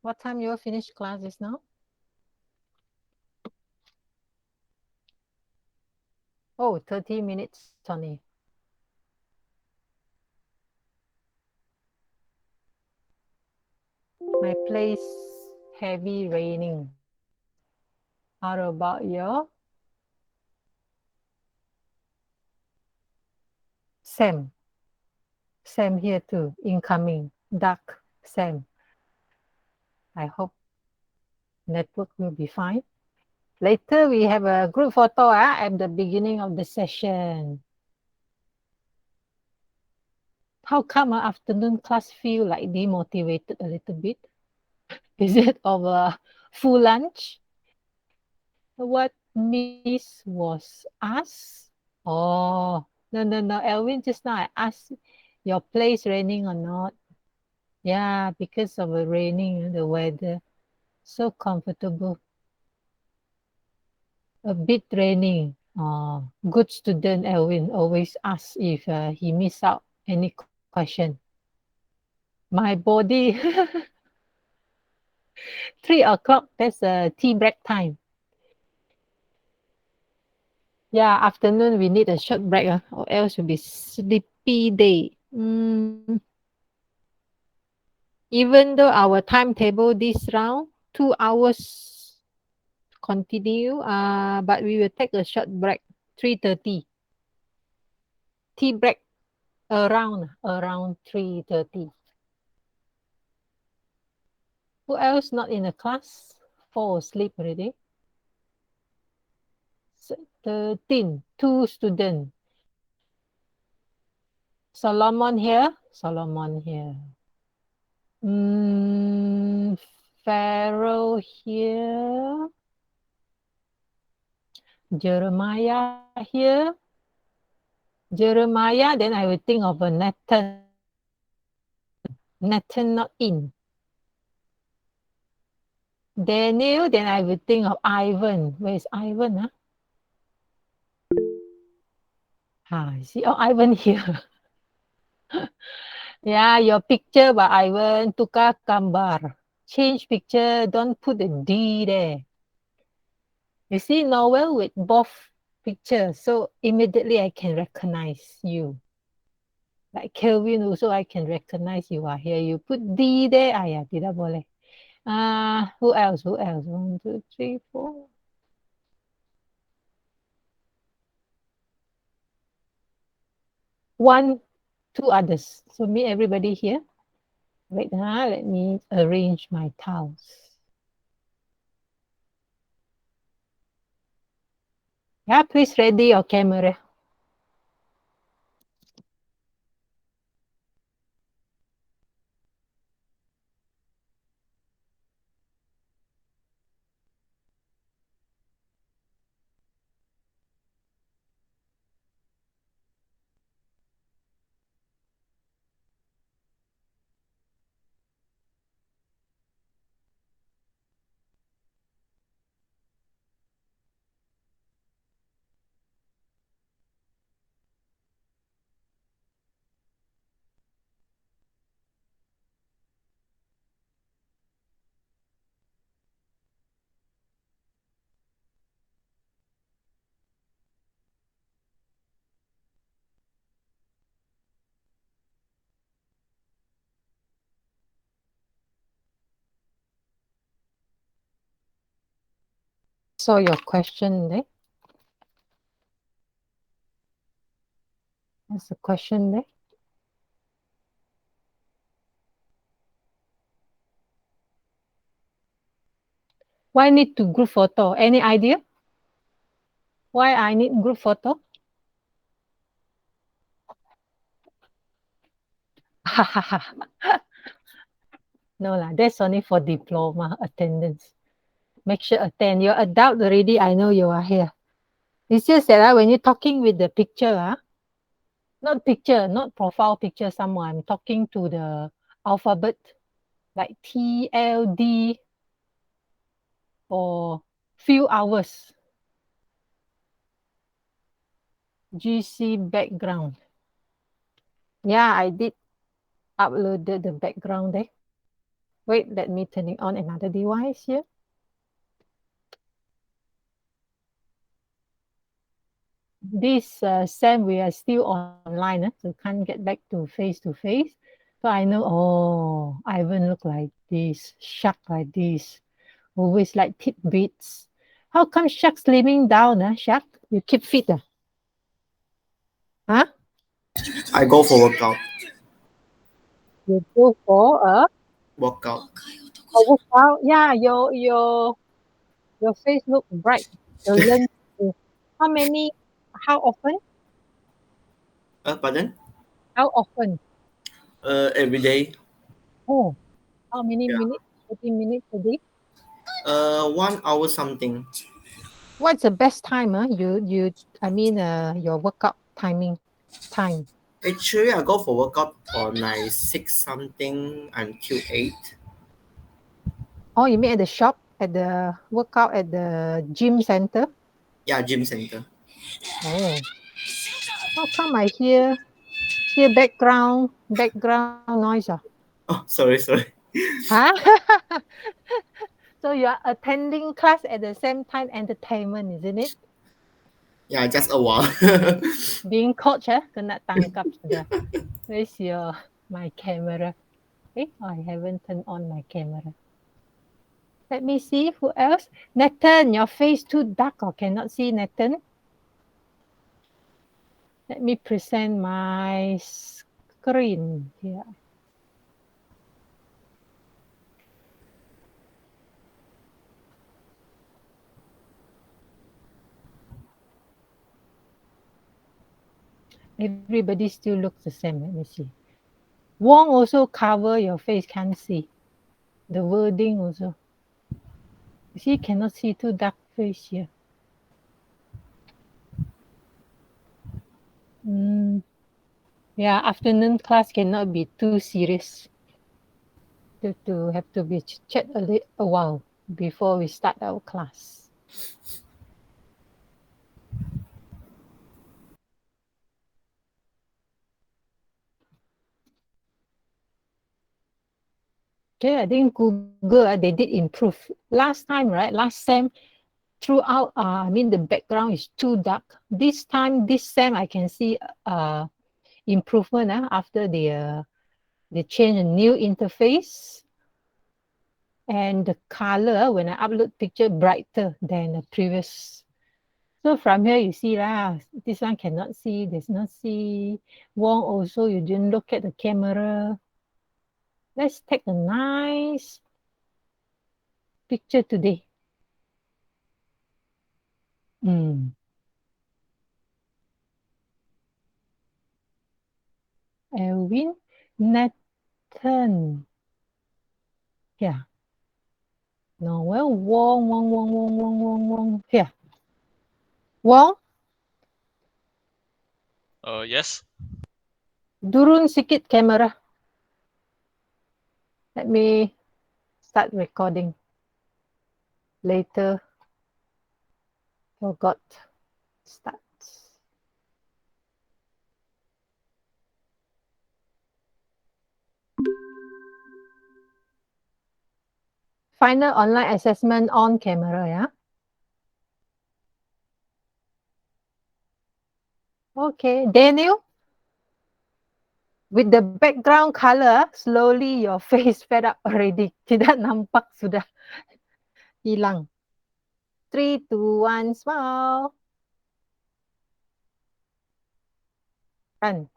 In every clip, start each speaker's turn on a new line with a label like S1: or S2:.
S1: What time you finish classes now? Oh, 30 minutes only. My place heavy raining. How about you? Same. Same here too. Incoming. Dark. Same. I hope network will be fine. Later we have a group photo at the beginning of the session. How come afternoon class feel like demotivated a little bit? Is it of a full lunch? What miss was us? Oh, no. Elvin, just now I asked your place raining or not. Yeah, because of the raining, the weather. So comfortable. A bit raining. Oh, good student Elvin always asks if he miss out any question. My body, 3 o'clock, that's a tea break time. Yeah, afternoon we need a short break, or else will be sleepy day. Even though our timetable this round, 2 hours continue, but we will take a short break, 3:30. Tea break around 3:30. Who else not in the class? Fall asleep already. 13, 2 students. Solomon here. Solomon here. Pharaoh here. Jeremiah here. Jeremiah, then I will think of a Nathan. Nathan not in. Daniel, then I will think of Ivan. Where is Ivan? See, oh, Ivan here. Yeah, your picture by Ivan, tukar gambar. Change picture, don't put the D there. You see Noel with both pictures, so immediately I can recognize you. Like Kelvin also, I can recognize you are here. You put D there, tidak boleh. Who else? 1, 2, 3, 4. One, two others. So me, everybody here. Wait, let me arrange my towels. Yeah, please ready your camera. So your question there. There's a question there. Why need to group photo? Any idea? Why I need group photo? No lah, that's only for diploma attendance. Make sure attend. You're adult already. I know you are here. It's just that when you're talking with the picture, not picture, not profile picture, someone I'm talking to the alphabet like TLD for few hours. GC background. Yeah, I did upload the background there. Wait, let me turn on another device here. This Sam, we are still online, so can't get back to face. So I know, oh, Ivan look like this, shark like this, always like tidbits. How come shark slimming down, shark? You keep fit, huh?
S2: I go for workout.
S1: You go for
S2: Workout.
S1: a workout. Yeah, your face look bright. Your lens. How many? How often?
S2: Pardon?
S1: How often?
S2: Every day.
S1: Oh, how many
S2: Yeah.
S1: minutes? 30 minutes a day.
S2: 1 hour something.
S1: What's the best time? I mean, your workout timing time.
S2: Actually, I go for workout on like 6 something until 8.
S1: Oh, you mean at the shop, at the workout at the gym center?
S2: Yeah, gym center.
S1: Oh, how come I hear background noise?
S2: Oh, sorry.
S1: Huh? So you are attending class at the same time entertainment, isn't it?
S2: Yeah, just a while.
S1: Being coach, kena tangkap sudah. Where's my camera? I haven't turned on my camera. Let me see who else. Nathan, your face too dark or cannot see Nathan. Let me present my screen here. Everybody still looks the same. Let me see. Wong also cover your face, can't see. The wording also. You see, cannot see too dark face here. Yeah, afternoon class cannot be too serious. To have to be chat a while before we start our class. Okay, I think Google they did improve. Last time, right? Last sem, throughout, I mean the background is too dark. This time, this sem, I can see improvement after they change a new interface. And the color, when I upload picture, brighter than the previous. So from here, you see lah, this one cannot see, there's not see. Wong also, you didn't look at the camera. Let's take a nice picture today. Elwin, Nathan. Yeah. No, well, Wong. Here. Wong,
S3: Yes.
S1: turun sikit kamera. Let me start recording. Later, forgot. Start. Final online assessment on camera, yeah? Okay, Daniel, with the background color, slowly your face fed up already. Tidak nampak sudah hilang. 3, 2, 1, smile. Run.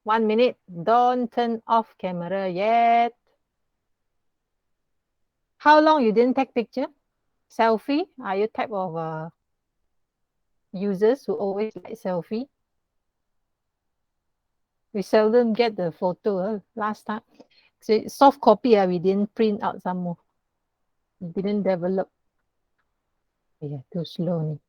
S1: 1 minute. Don't turn off camera yet. How long you didn't take picture? Selfie? Are you type of users who always like selfie? We seldom get the photo last time. So soft copy, we didn't print out some more. We didn't develop. Yeah, too slow.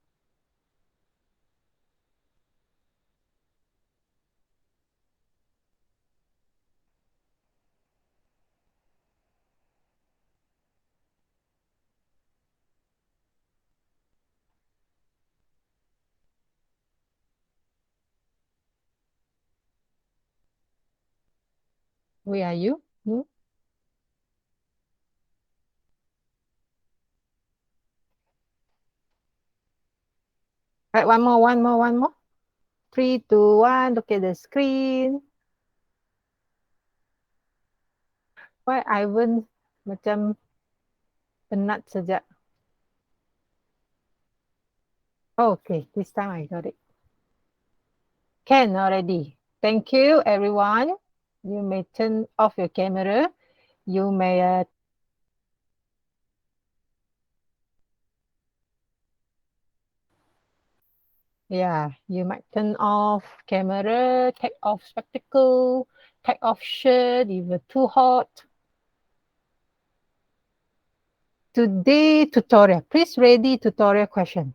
S1: Where are you? Right, one more. 3, 2, 1. Look at the screen. Why Ivan macam penat sejak? Oh, okay, this time I got it. Can already. Thank you, everyone. You may turn off your camera. You may yeah, you might turn off camera, take off spectacle, take off shirt if you're too hot. Today tutorial, please ready tutorial question.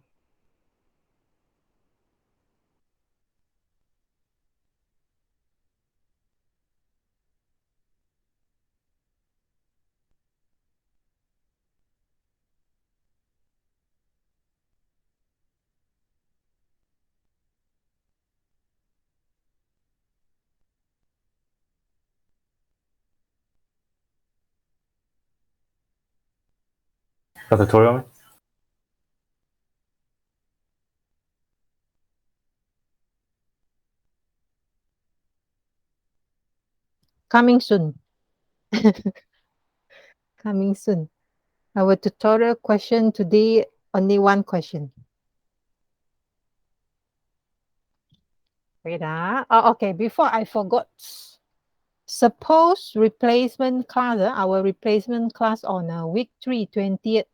S3: The tutorial?
S1: Coming soon. Coming soon. Our tutorial question today, only one question. Wait. Oh, okay, before I forgot. Suppose replacement class, our replacement class on week 3, 20th.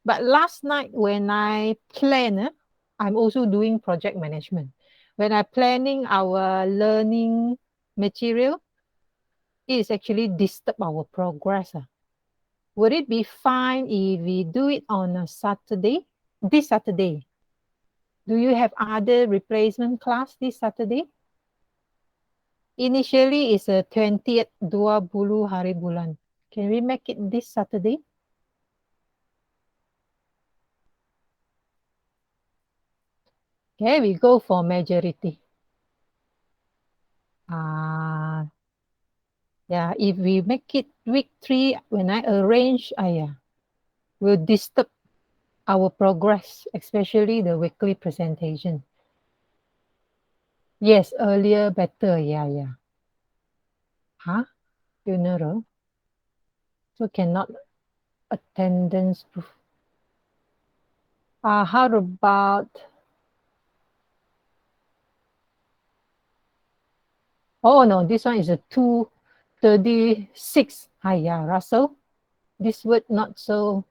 S1: But last night when I plan, I'm also doing project management. When I planning our learning material, it is actually disturb our progress. Would it be fine if we do it on a Saturday? This Saturday. Do you have other replacement class this Saturday? Initially, it's a 20th 20 hari bulan. Can we make it this Saturday? Okay, we go for majority. Yeah, if we make it week 3, when I arrange, will disturb our progress, especially the weekly presentation. Yes, earlier better. Yeah. Huh? Funeral? So cannot attendance proof. How about? Oh no, this one is a 2:36. Yeah, Russell. This word not so.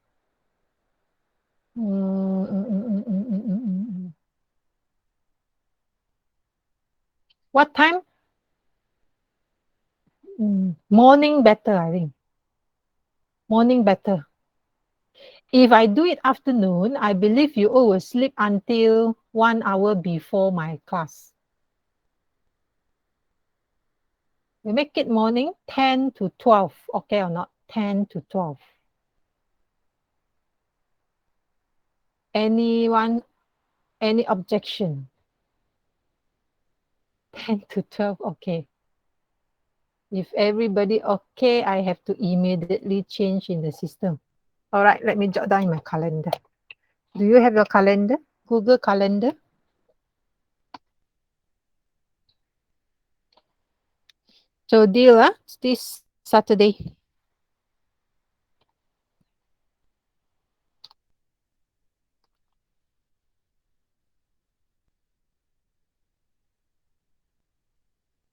S1: What time? Morning better, I think. Morning better. If I do it afternoon, I believe you all will sleep until 1 hour before my class. We make it morning 10 to 12. Okay or not? 10 to 12. Anyone? Any objection? 10 to 12. Okay. If everybody okay, I have to immediately change in the system. All right, let me jot down in my calendar. Do you have your calendar? Google Calendar? So deal, this Saturday.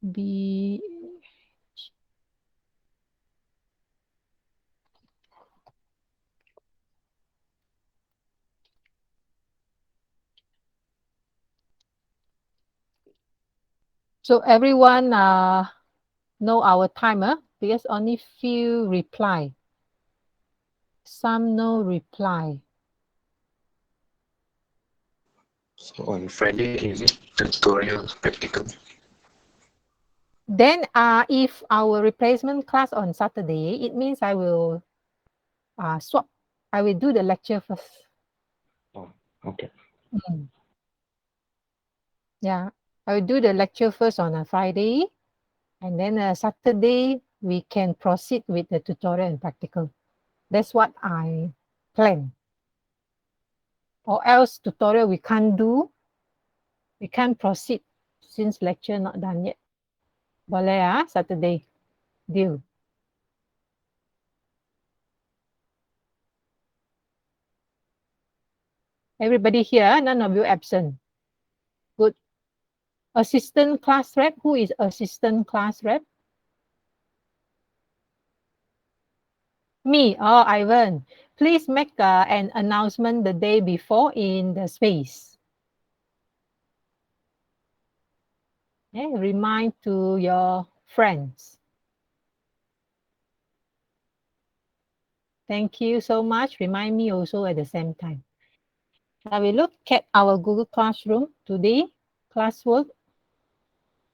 S1: Be so everyone know our timer because only few reply. Some no reply.
S3: So on Friday, is it tutorial practical?
S1: Then if our replacement class on Saturday, it means I will swap. I will do the lecture first.
S3: Oh, okay.
S1: Yeah, I will do the lecture first on a Friday. And then Saturday, we can proceed with the tutorial and practical. That's what I plan. Or else tutorial we can't do. We can't proceed since lecture not done yet. Boleh Saturday. Deal. Everybody here, none of you absent. Good. Assistant class rep. Who is assistant class rep? Me. Oh, Ivan. Please make an announcement the day before in the space. Okay, remind to your friends. Thank you so much. Remind me also at the same time. Now we look at our Google Classroom today. Classwork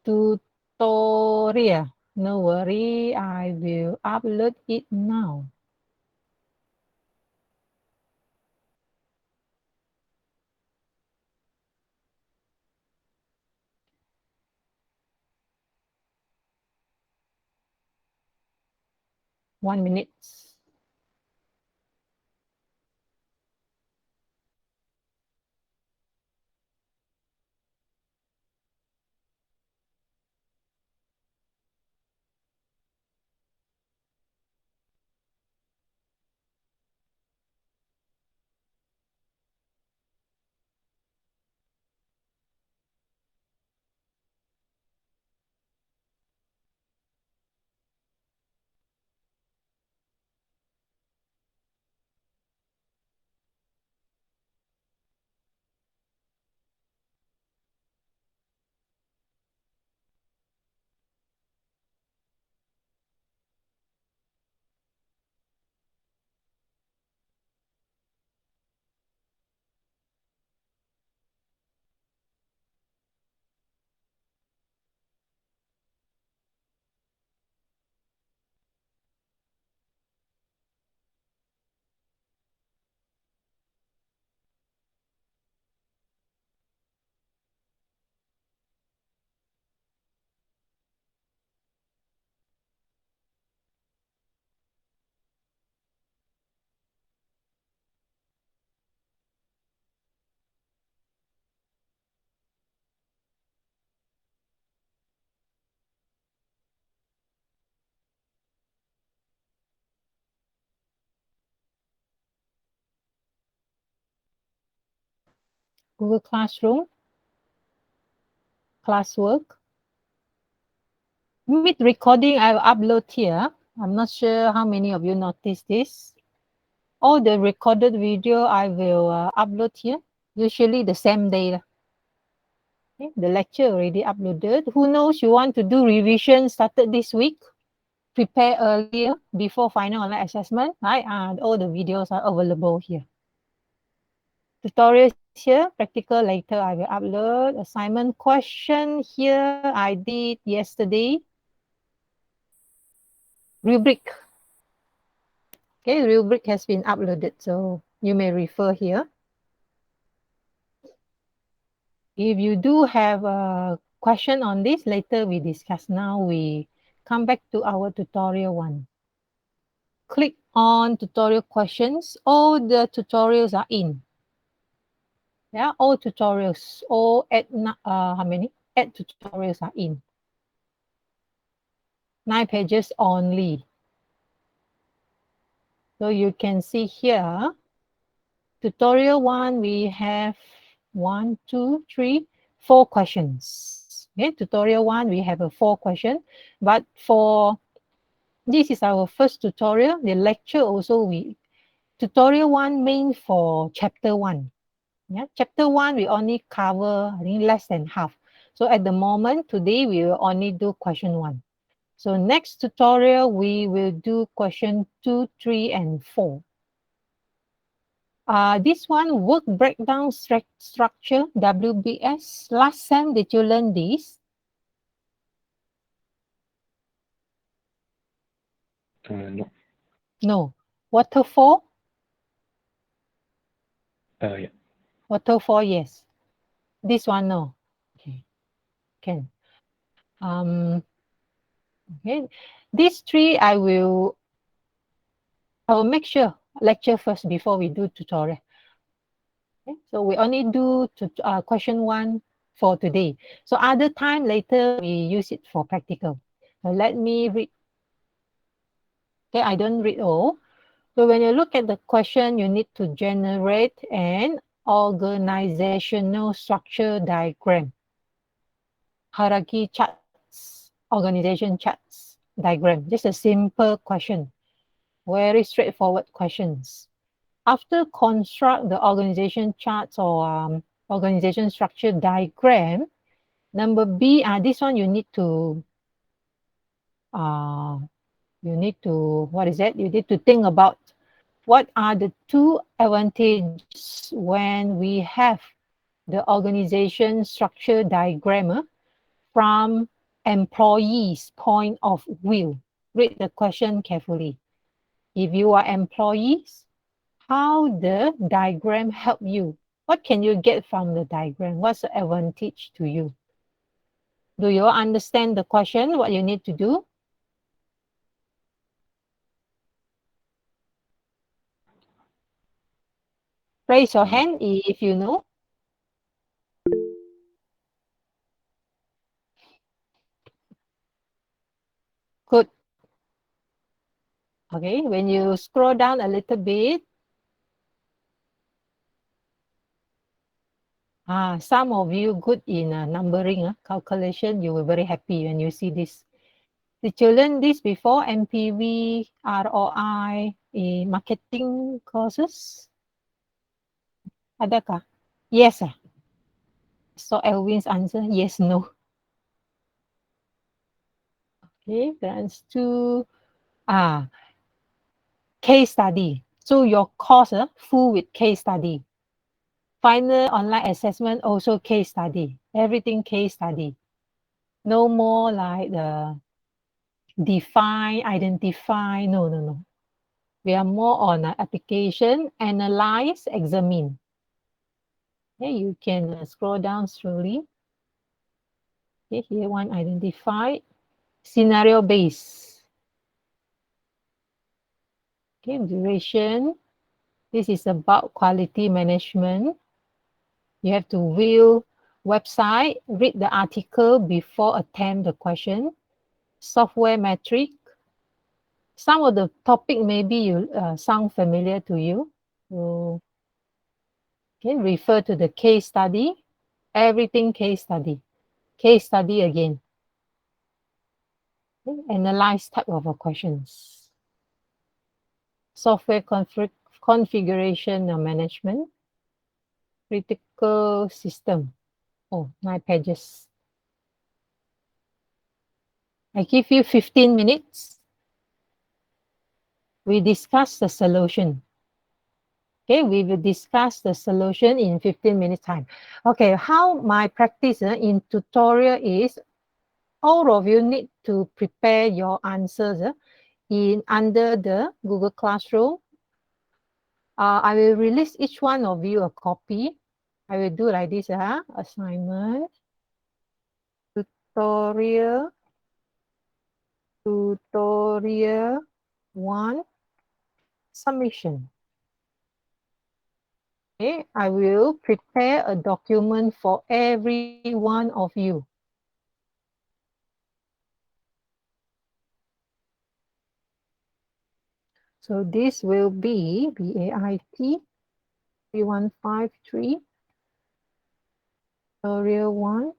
S1: tutorial. No worry, I will upload it now. One minute. Google Classroom, classwork. Meet recording, I'll upload here. I'm not sure how many of you noticed this. All the recorded video I will upload here, usually the same day. Okay, the lecture already uploaded. Who knows you want to do revision started this week? Prepare earlier before final online assessment, right? All the videos are available here. Tutorials here, practical later I will upload. Assignment question here I did yesterday. Rubric. Okay, rubric has been uploaded, so you may refer here. If you do have a question on this, later we discuss. Now we come back to our tutorial one. Click on tutorial questions. All the tutorials are in. Yeah, all tutorials, all how many? 8 tutorials are in. 9 pages only. So you can see here, tutorial 1, we have 1, 2, 3, 4 questions. Okay, tutorial 1, we have a 4 question. But for this is our first tutorial. The lecture also tutorial 1 main for chapter 1. Yeah, chapter 1 we only cover I think less than half. So at the moment today we will only do question 1. So next tutorial we will do question 2, 3, and 4. This one work breakdown structure WBS. Last time did you learn this?
S3: No.
S1: No. Waterfall?
S3: Yeah.
S1: Waterfall, yes. This one, no. Okay. Can. Okay. These 3 I will make sure lecture first before we do tutorial. Okay. So we only do question 1 for today. So other time later, we use it for practical. So let me read. Okay, I don't read all. So when you look at the question, you need to generate an organizational structure diagram, hierarchy charts, organization charts diagram. Just a simple question, very straightforward questions. After construct the organization charts or organization structure diagram, number B, this one uh, you need to, what is that? You need to think about what are the two advantages when we have the organization structure diagram from employees' point of view. Read the question carefully. If you are employees, how the diagram help you? What can you get from the diagram? What's the advantage to you? Do you understand the question, what you need to do? Raise your hand if you know. Good. Okay, when you scroll down a little bit, some of you good in numbering, calculation, you were very happy when you see this. Did you learn this before, MPV, ROI, marketing courses? Adakah? Yes. So Elvin's answer, yes, no. Okay, that's two. Case study. So your course full with case study. Final online assessment also case study. Everything case study. No more like the define, identify. No, no, no. We are more on application, analyze, examine. Okay, you can scroll down slowly. Okay, here one identify, scenario based. Okay, duration. This is about quality management. You have to view website, read the article before attempt the question. Software metric. Some of the topic maybe you sound familiar to you. So, okay, refer to the case study. Everything case study. Case study again. Okay, analyze type of questions. Software configuration management. Critical system. Oh, 9 pages. I give you 15 minutes. We discuss the solution. Okay, we will discuss the solution in 15 minutes time. Okay, how my practice in tutorial is, all of you need to prepare your answers in under the Google Classroom. I will release each one of you a copy. I will do like this, assignment, tutorial 1, submission. Okay, I will prepare a document for every one of you. So this will be BAIT 3153 tutorial 1.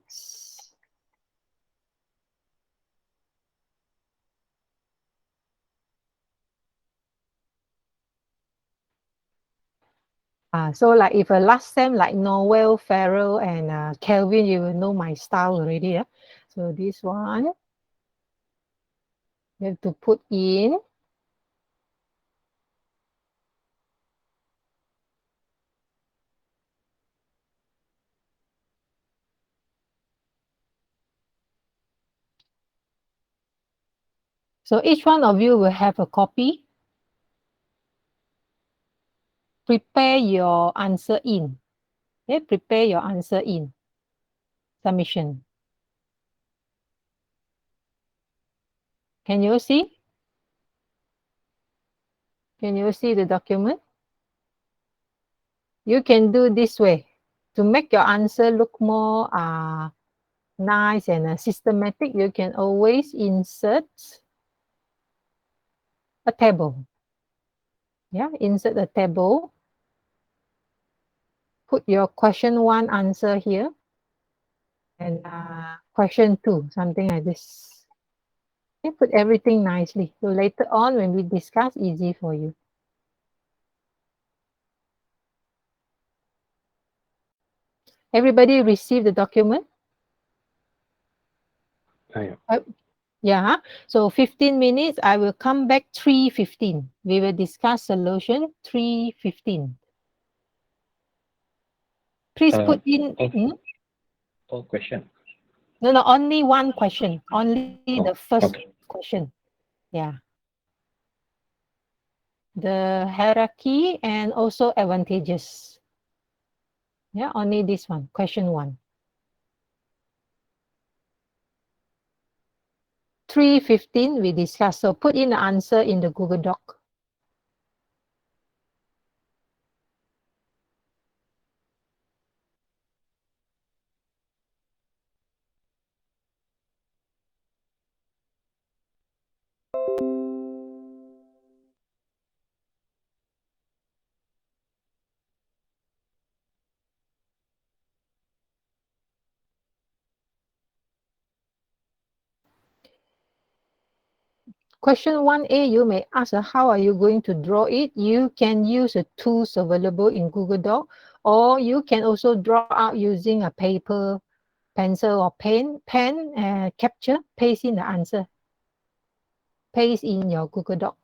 S1: So like if last time like Noel, Farrell, and Kelvin, you will know my style already. So this one, you have to put in. So each one of you will have a copy. Prepare your answer in. Okay, prepare your answer in. Submission. Can you see? Can you see the document? You can do this way To make your answer look more nice and systematic, you can always insert a table. Yeah, insert a table. Put your question 1 answer here and question 2, something like this. Okay, put everything nicely. So later on when we discuss, easy for you. Everybody receive the document?
S3: Yeah.
S1: Yeah. So 15 minutes, I will come back 3:15. We will discuss solution 3:15. Please put in.
S3: All question.
S1: No, only one question. Only the first
S3: Okay.
S1: question. Yeah. The hierarchy and also advantages. Yeah, only this one. Question 1. 3:15 we discuss. So put in the answer in the Google Doc. Question 1A, you may ask, how are you going to draw it? You can use the tools available in Google Doc, or you can also draw out using a paper, pencil, or pen, capture, paste in the answer. Paste in your Google Doc.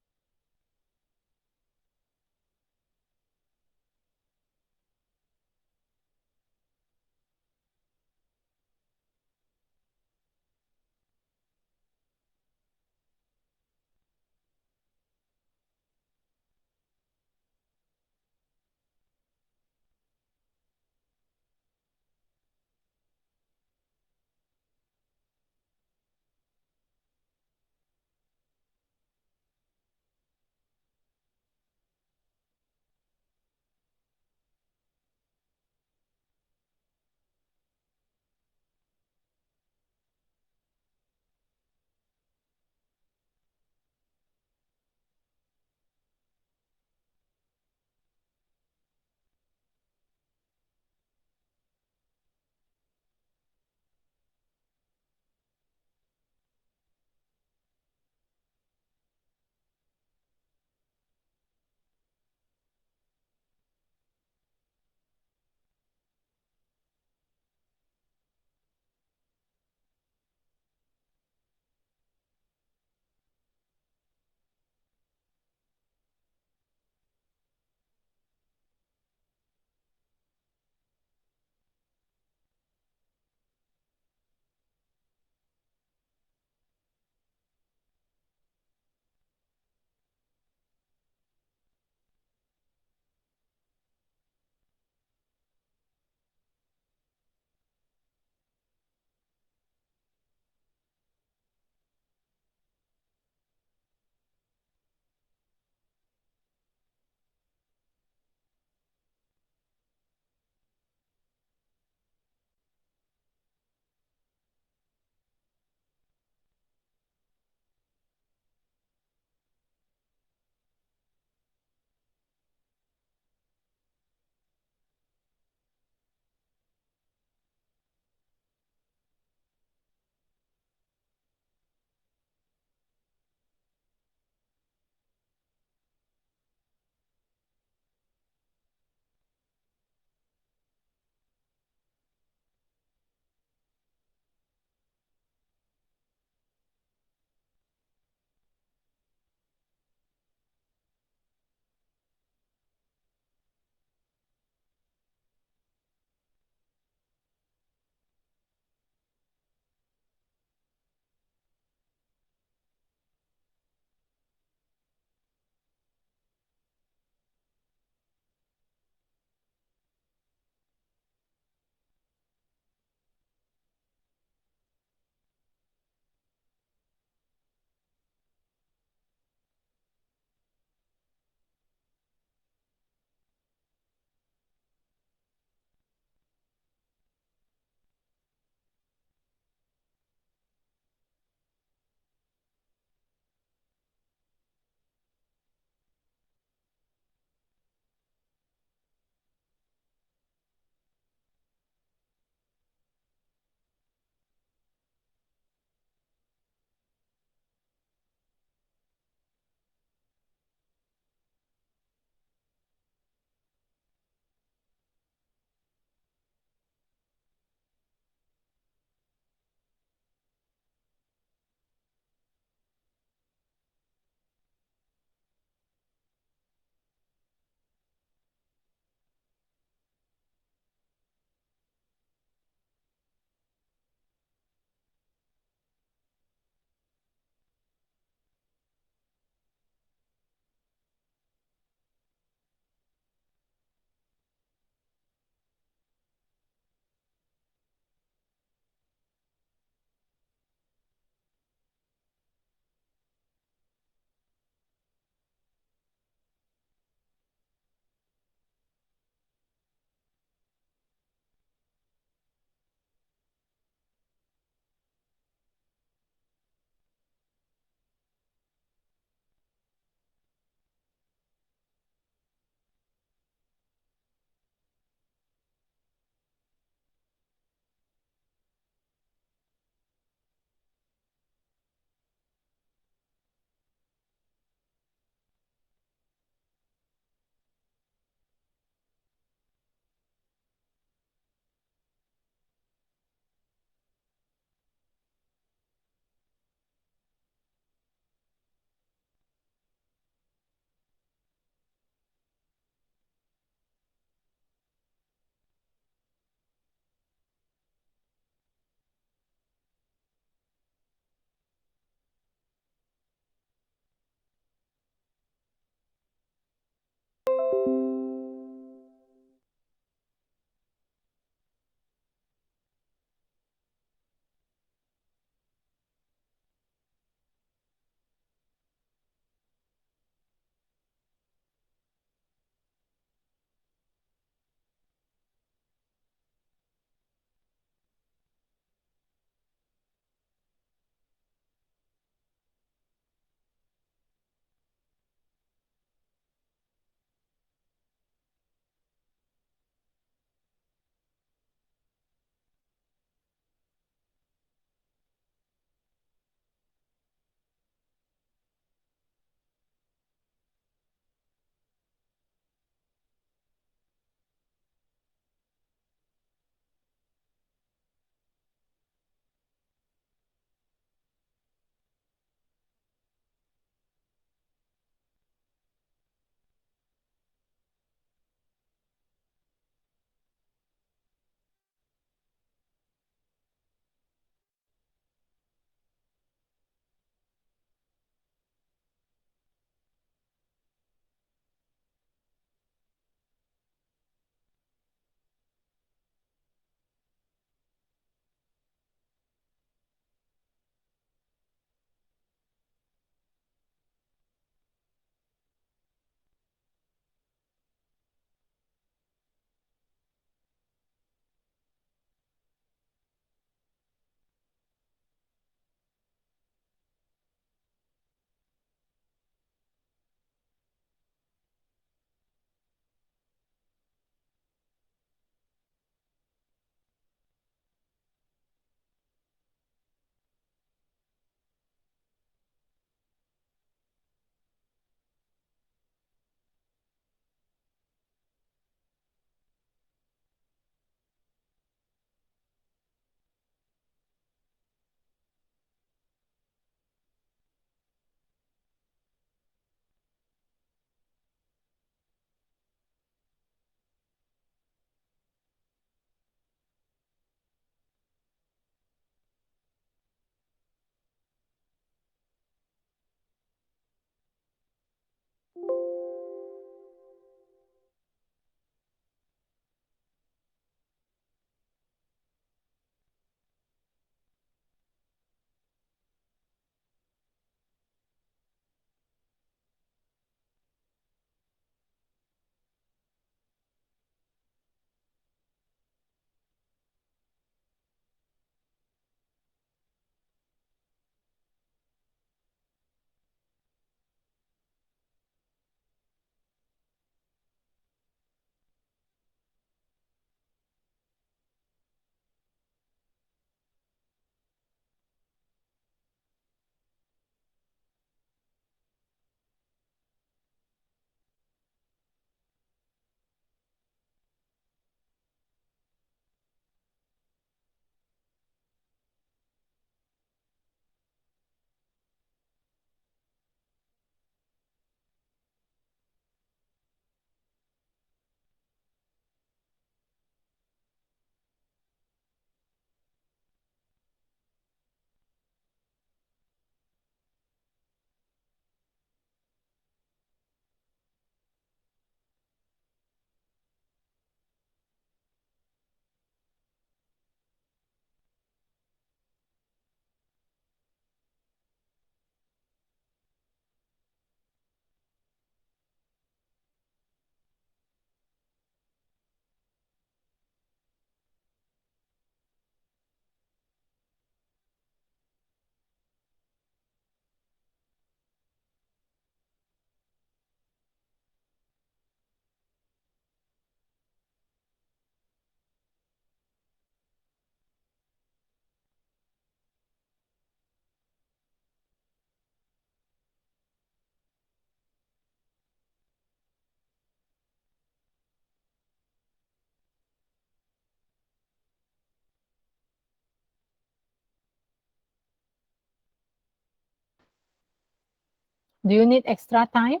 S1: Do you need extra time?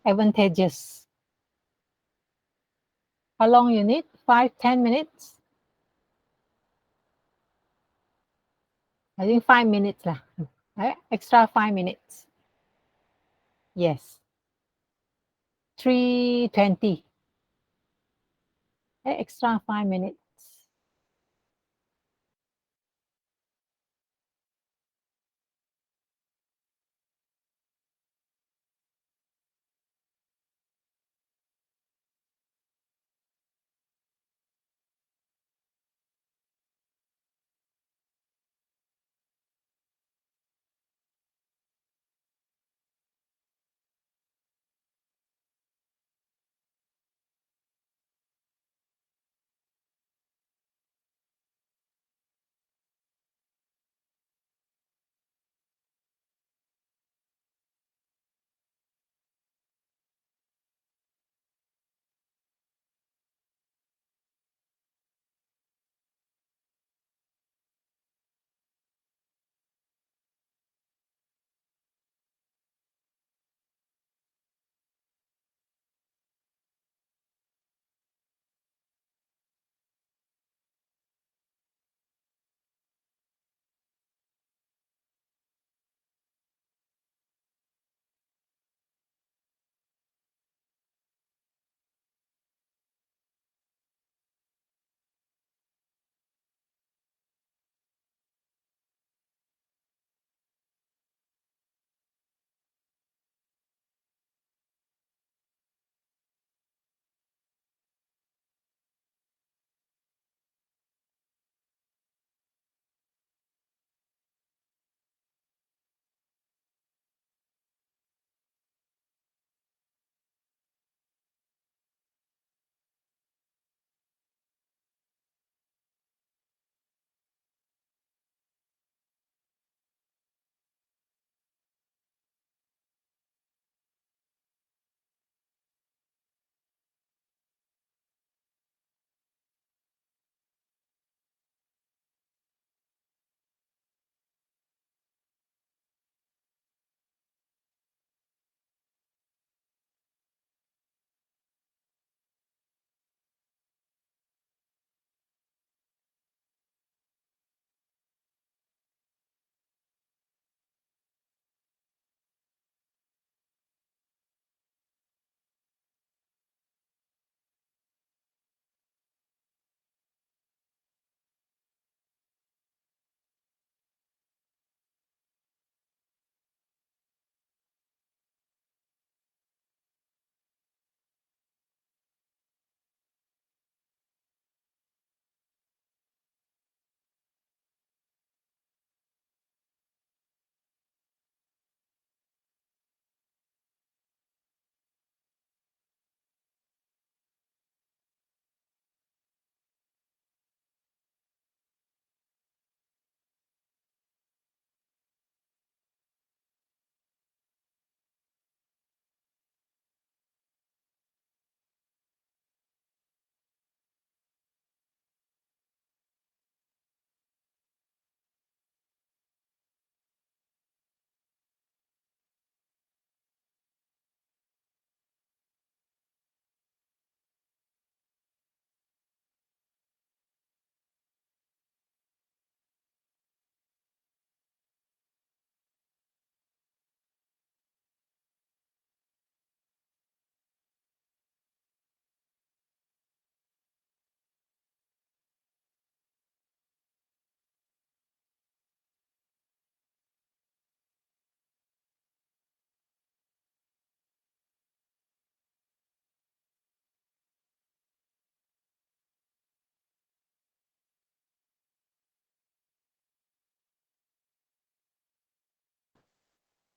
S1: Advantageous. How long you need? 5, 10 minutes? I think 5 minutes lah. Right? Extra 5 minutes. Yes. 3:20. Extra 5 minutes.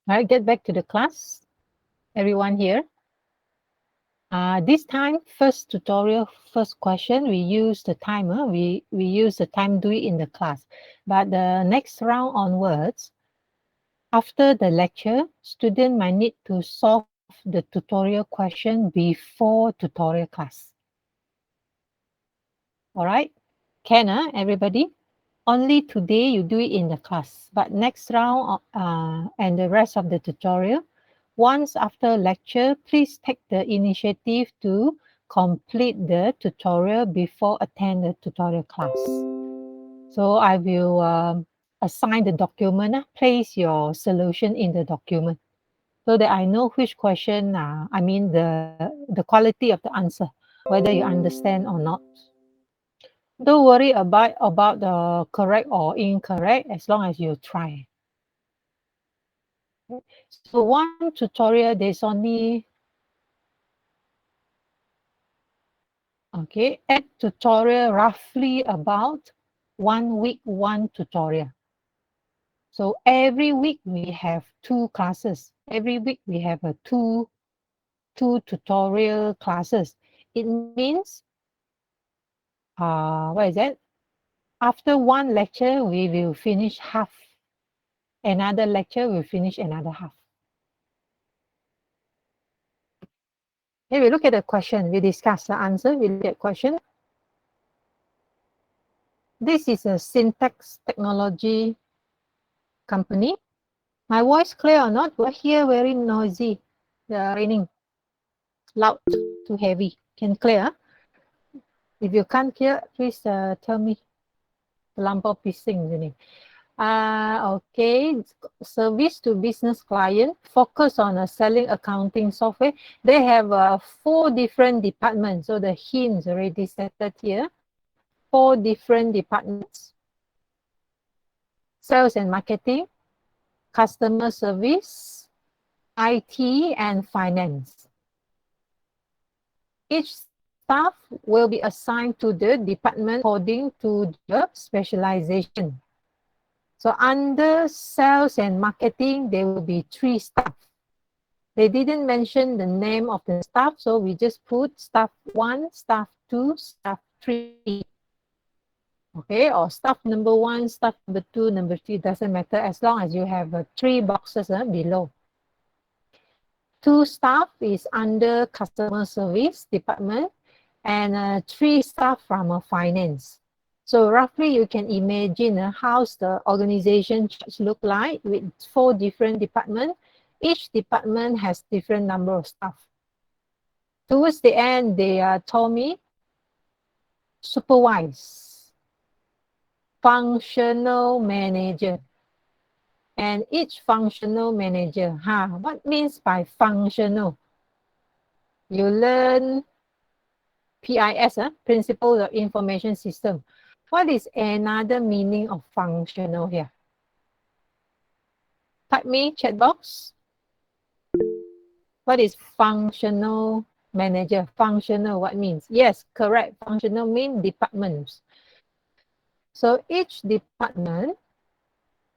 S1: All right, get back to the class. Everyone here. This time, first tutorial, first question, we use the timer. We use the time Dewey in the class. But the next round onwards, after the lecture, student might need to solve the tutorial question before tutorial class. All right? Can, everybody? only today you do it in the class, but next round and the rest of the tutorial, once after lecture, please take the initiative to complete the tutorial before attend the tutorial class. So I will assign the document, place your solution in the document so that I know which question, the quality of the answer, whether you understand or not. Don't worry about the correct or incorrect as long as you try. So one tutorial, there's only, at tutorial roughly about 1 week, one tutorial. So every week we have 2 classes. Every week we have a two tutorial classes. It means, what is that? After one lecture, we will finish half. Another lecture will finish another half. Okay, we look at the question. We discuss the answer. We look at question. This is a syntax technology company. My voice clear or not? We're here very noisy. Raining. Loud, too heavy. Can clear? If you can't hear, please tell me. Terlampau pising sini. Okay, service to business client, focus on a selling accounting software. They have 4 different departments. So the hints already stated here. 4 different departments. Sales and marketing, customer service, IT, and finance. Each staff will be assigned to the department according to the specialization. So under sales and marketing, there will be 3 staff. They didn't mention the name of the staff, so we just put staff 1, staff 2, staff 3. Okay, or staff number 1, staff number 2, number 3, doesn't matter as long as you have 3 boxes below. 2 staff is under customer service department and 3 staff from finance. So roughly you can imagine how's the organization look like with 4 different departments. Each department has different number of staff. Towards the end, they told me supervise, functional manager. And each functional manager, what means by functional? You learn PIS, Principles of Information System. What is another meaning of functional here? Type me, chat box. What is functional manager? Functional, what means? Yes, correct. Functional means departments. So each department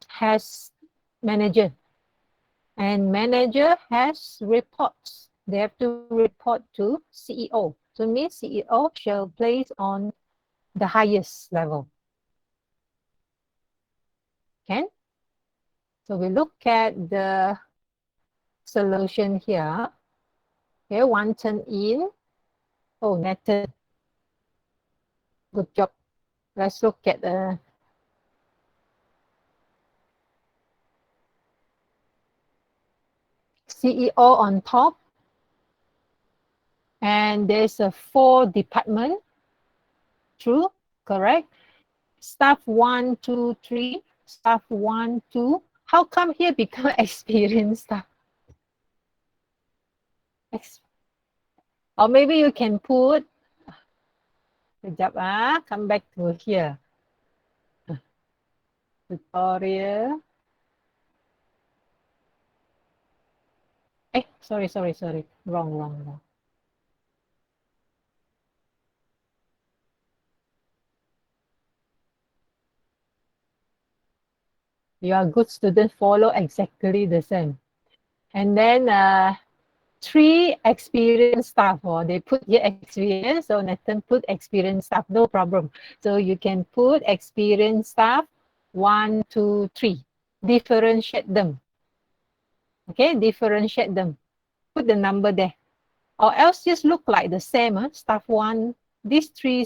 S1: has manager. And manager has reports. They have to report to CEO. So means CEO shall place on the highest level. Okay? So we look at the solution here. Okay, one turn in. Oh, Nathan. Good job. Let's look at the CEO on top. And there's a 4 department. True, correct. Staff 1, 2, 3. Staff 1, 2. How come here become experienced staff? Or maybe you can put, sekejap, come back to here. Tutorial. Sorry. Wrong. You are a good student, follow exactly the same. And then 3 experienced staff, or they put here experience, so Nathan put experienced staff, no problem. So you can put experienced staff 1, 2, 3. Differentiate them. Okay, differentiate them. Put the number there. Or else just look like the same. Staff 1, these 3,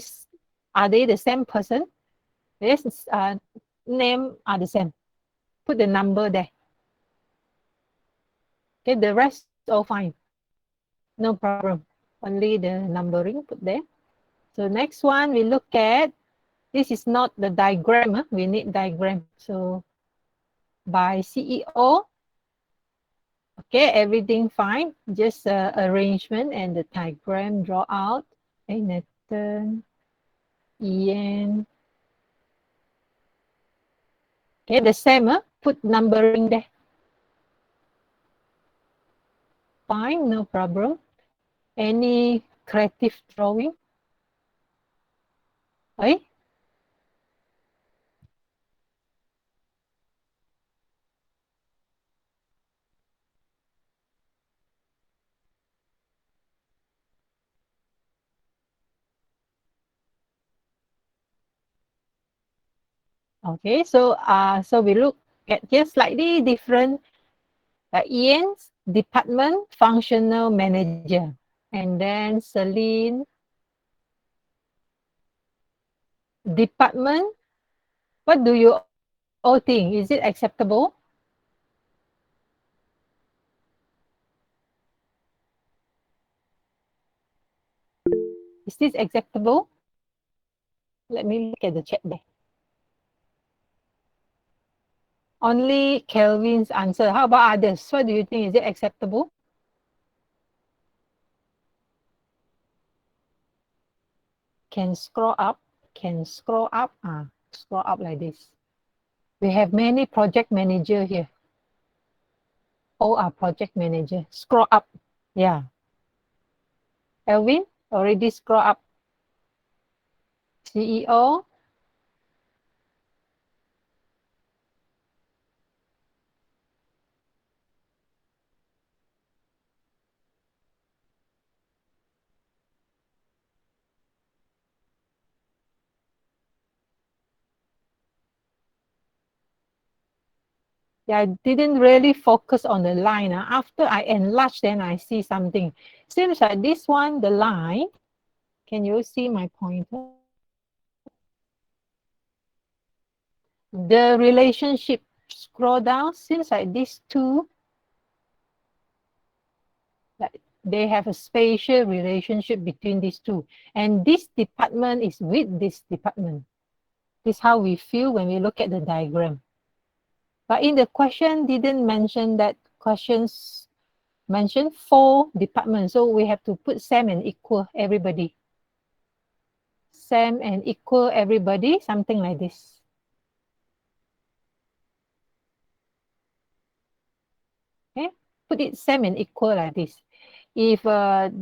S1: are they the same person? Yes, name are the same. Put the number there. Okay, the rest is all fine. No problem. Only the numbering put there. So next one we look at, this is not the diagram. We need diagram. So by CEO, okay, everything fine. Just arrangement and the diagram draw out. Okay, Nathan, Ian. Okay, the same. Put numbering there. Fine, no problem. Any creative drawing? Okay. Okay, so we look at here slightly different. Ian's department functional manager, and then Celine department. What do you all think? Is it acceptable? Is this acceptable? Let me look at the chat there. Only Kelvin's answer. How about others? What do you think? Is it acceptable? Can scroll up. Can scroll up. Scroll up like this. We have many project manager here. All are project manager. Scroll up. Yeah. Elvin, already scroll up. CEO. Yeah, I didn't really focus on the line. After I enlarge, then I see something. Seems like this one, the line. Can you see my pointer? The relationship, scroll down, seems like these two, like they have a spatial relationship between these two. And this department is with this department. This is how we feel when we look at the diagram. But in the question, didn't mention that questions mention 4 departments. So we have to put same and equal everybody. Same and equal everybody, something like this. Okay, put it same and equal like this. If like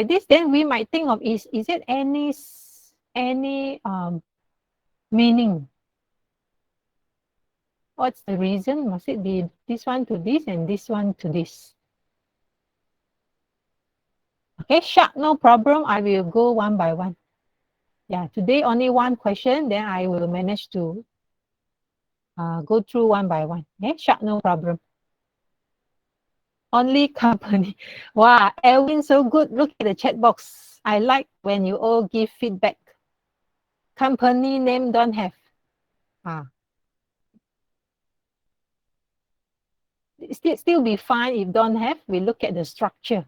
S1: this, then we might think of is it any meaning? What's the reason? Must it be this one to this and this one to this? Okay, sure, no problem. I will go one by one. Yeah, today only one question, then I will manage to go through one by one. Okay, sure, no problem. Only company. Wow, Elwin, so good. Look at the chat box. I like when you all give feedback. Company name don't have. Still be fine if don't have. We look at the structure.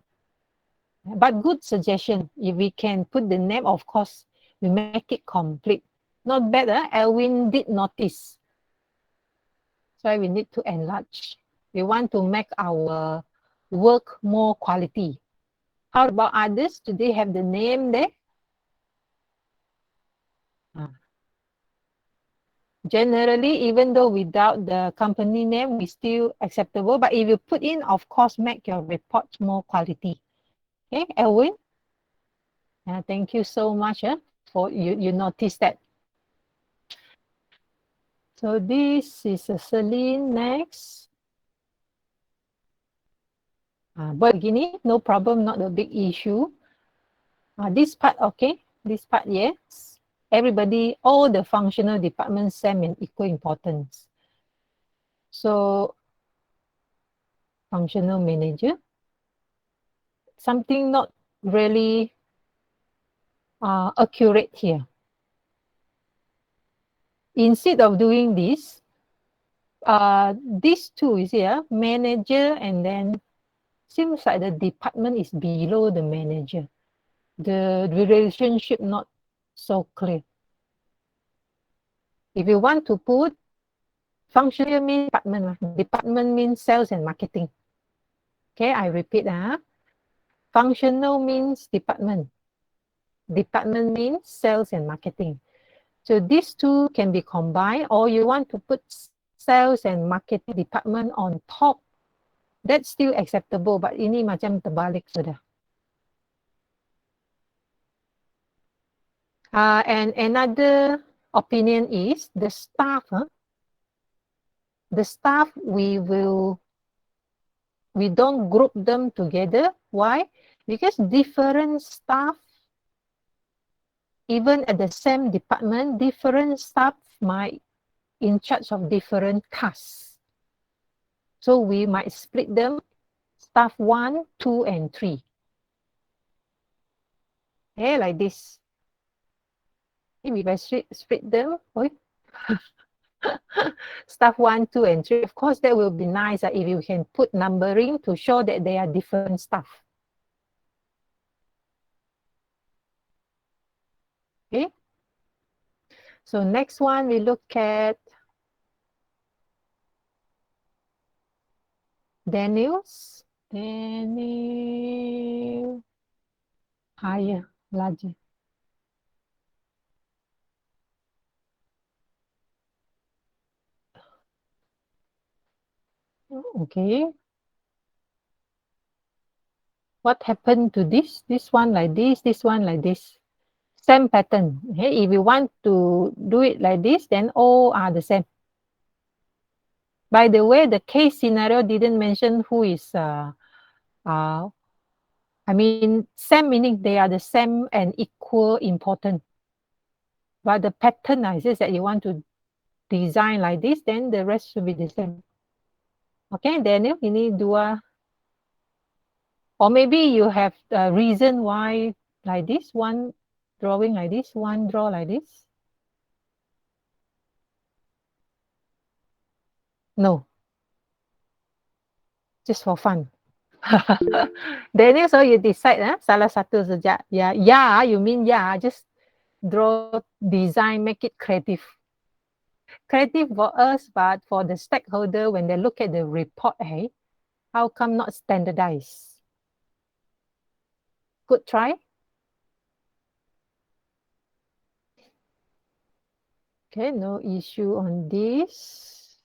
S1: But good suggestion. If we can put the name, of course, we make it complete. Not bad, Elwin did notice. So we need to enlarge. We want to make our work more quality. How about others? Do they have the name there? Generally, even though without the company name, we still acceptable. But if you put in, of course, make your report more quality. Okay, Elwin? Thank you so much for you noticed that. So this is Celine next. Guinea, no problem, not a big issue. This part, okay. This part, yes. Everybody, all the functional departments, same and equal importance. So, functional manager. Something not really accurate here. Instead of doing this, these two is here, manager, and then seems like the department is below the manager. The relationship not so clear. If you want to put functional means department means sales and marketing. Okay, I repeat. Functional means department. Department means sales and marketing. So these two can be combined, or you want to put sales and marketing department on top. That's still acceptable, but ini macam terbalik sudah. And another opinion is the staff. The staff, we don't group them together. Why? Because different staff, even at the same department, different staff might in charge of different tasks. So we might split them, staff 1, 2, and 3. Okay, like this. If I split them, staff 1, 2, and 3. Of course, that will be nice if you can put numbering to show that they are different staff. Okay. So next one, we look at Daniels. Daniel. Higher, larger. Okay. What happened to this? This one like this one like this. Same pattern. Okay, if you want to do it like this, then all are the same. By the way, the case scenario didn't mention who is, I mean, same meaning they are the same and equal important. But the pattern is that you want to design like this, then the rest should be the same. Okay, Daniel, ini dua. Or maybe you have a reason why like this, one drawing like this, one draw like this. No. Just for fun. Daniel, so you decide, salah satu saja. Yeah, you mean yeah, just draw, design, make it creative. Creative for us, but for the stakeholder, when they look at the report, hey, how come not standardized? Good try. Okay, no issue on this.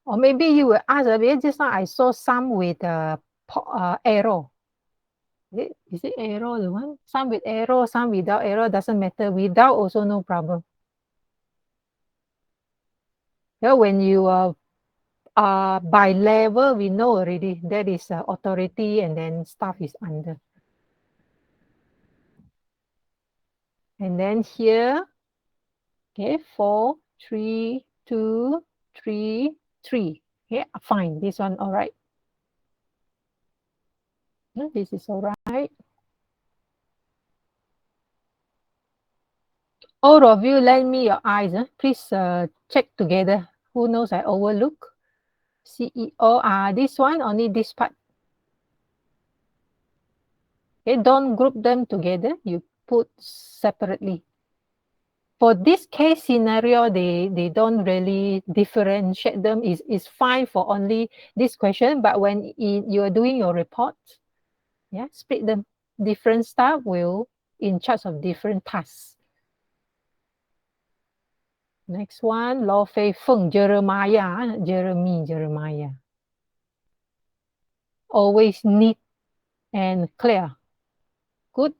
S1: Or maybe you will ask, just now I saw some with arrow. Is it arrow the one? Some with arrow, some without arrow, doesn't matter. Without also no problem. Yeah, when you by level, we know already that is authority and then staff is under. And then here, okay, 4, 3, 2, 3, 3. Okay, fine. This one, all right. This is all right. All of you, lend me your eyes. Please check together. Who knows I overlook? CEO, this one, only this part. Okay, don't group them together. You put separately. For this case scenario, they don't really differentiate them. Is fine for only this question, but when you are doing your report, yeah, split them. Different staff will in charge of different tasks. Next one, Lo Fei Feng, Jeremiah. Always neat and clear. Good.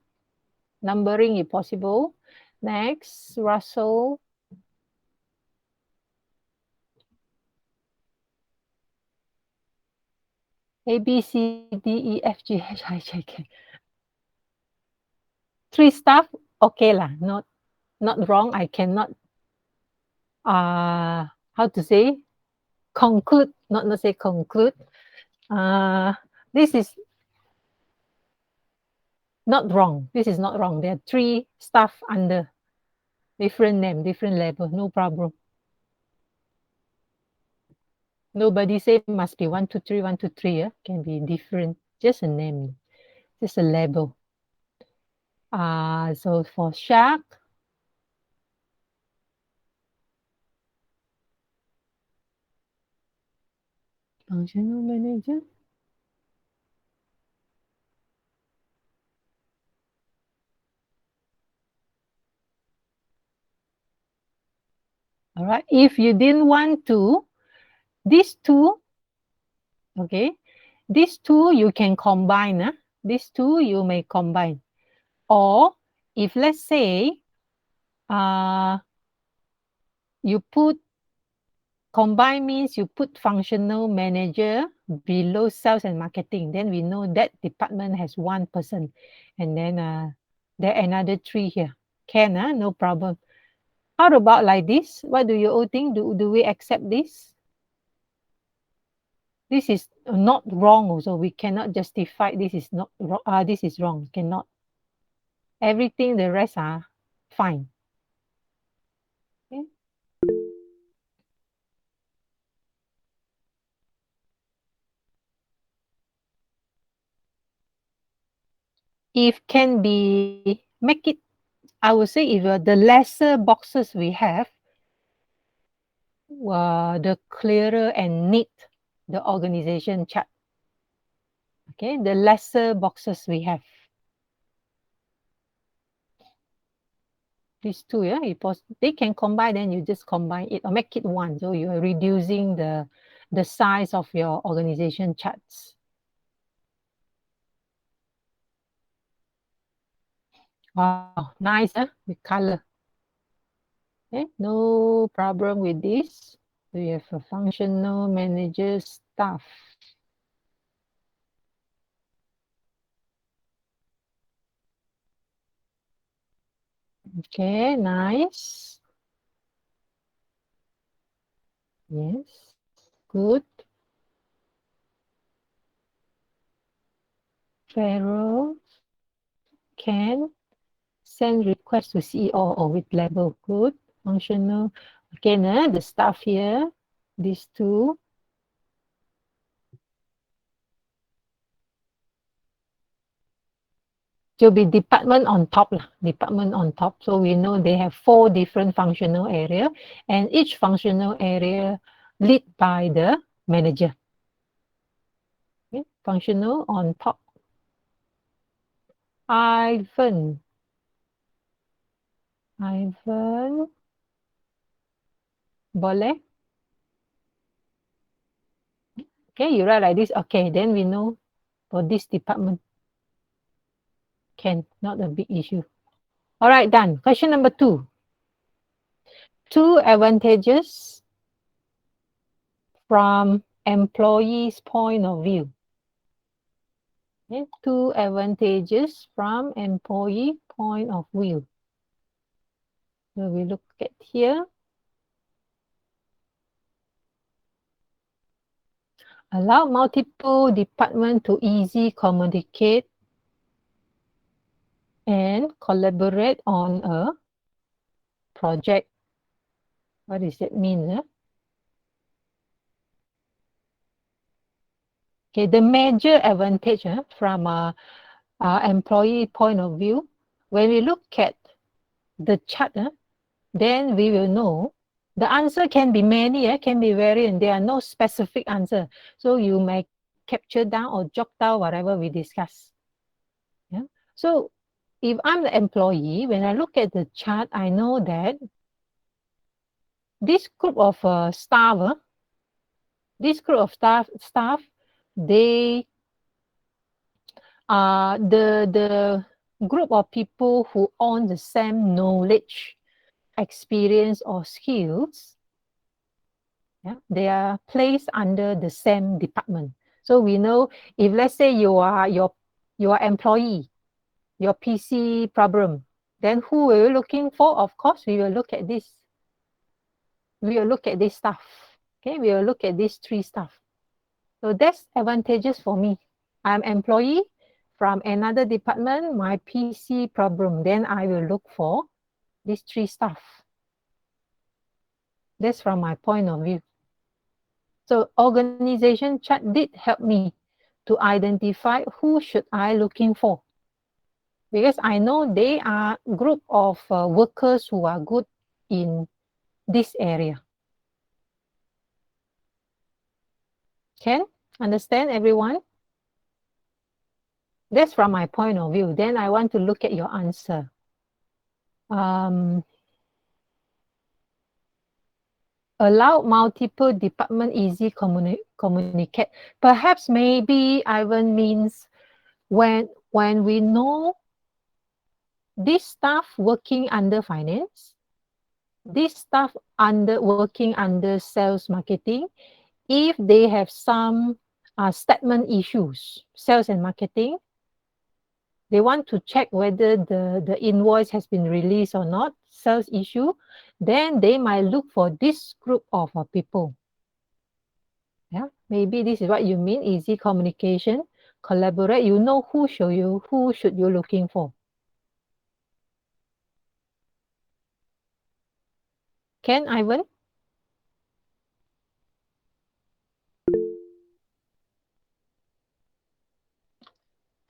S1: Numbering if possible. Next, Russell. A, B, C, D, E, F, G, H, I, J, K. 3 staff, okay lah. Not wrong. I cannot, how to say, conclude, not say conclude. This is Not wrong. This is not wrong. There are 3 staff under different name, different level. No problem. Nobody say must be 1, 2, 3, 1, 2, 3. Yeah? Can be different. Just a name. Just a label. So for shark, functional manager. All right. If you didn't want to, these two, okay, these two you can combine. These two you may combine. Or if let's say you put combine means you put functional manager below sales and marketing. Then we know that department has 1 person. And then there are another 3 here. Can, no problem. How about like this? What do you all think? Do we accept this? This is not wrong also. We cannot justify this is not wrong. This is wrong. Cannot. Everything the rest are fine. Okay. If can be, make it, I would say if the lesser boxes we have, the clearer and neat the organization chart. Okay, the lesser boxes we have. These two, yeah, they can combine, then you just combine it or make it one. So you are reducing the size of your organization charts. Wow, nice, with color. Okay, no problem with this. We have a functional manager staff. Okay, nice. Yes, good. Pharaoh can send request to CEO or with level. Good. Functional. Again, the staff here, these two. Will be department on top, department on top. So we know they have 4 different functional area, and each functional area lead by the manager. Okay. Functional on top. Ivan. Boleh? Okay, you write like this. Okay, then we know for this department. Can, not a big issue. All right, done. Question number 2. 2 advantages from employee's point of view. Okay, 2 advantages from employee point of view. So we look at here. Allow multiple departments to easily communicate and collaborate on a project. What does that mean? Okay, the major advantage from employee point of view, when we look at the chart, then we will know the answer can be many, can be variant. There are no specific answer. So you may capture down or jot down whatever we discuss. Yeah. So if I'm the employee, when I look at the chart, I know that this group of staff, they are the group of people who own the same knowledge, experience, or skills. Yeah, they are placed under the same department. So we know if let's say you are your employee, your PC problem, then who are you looking for? Of course, we will look at this. We will look at this stuff. Okay, we will look at these 3 stuff. So that's advantages for me. I'm employee. from another department, my PC problem, then I will look for these three stuff. That's from my point of view. So organization chart did help me to identify who should I looking for. Because I know they are group of workers who are good in this area. Can understand everyone? That's from my point of view. Then I want to look at your answer. Allow multiple department easy communicate. Perhaps maybe Ivan means when we know this staff working under finance, this staff working under sales marketing, if they have some statement issues, sales and marketing, they want to check whether the invoice has been released or not, sales issue, then they might look for this group of people. Yeah, maybe this is what you mean, easy communication, collaborate. You know who should you looking for. Can Ivan?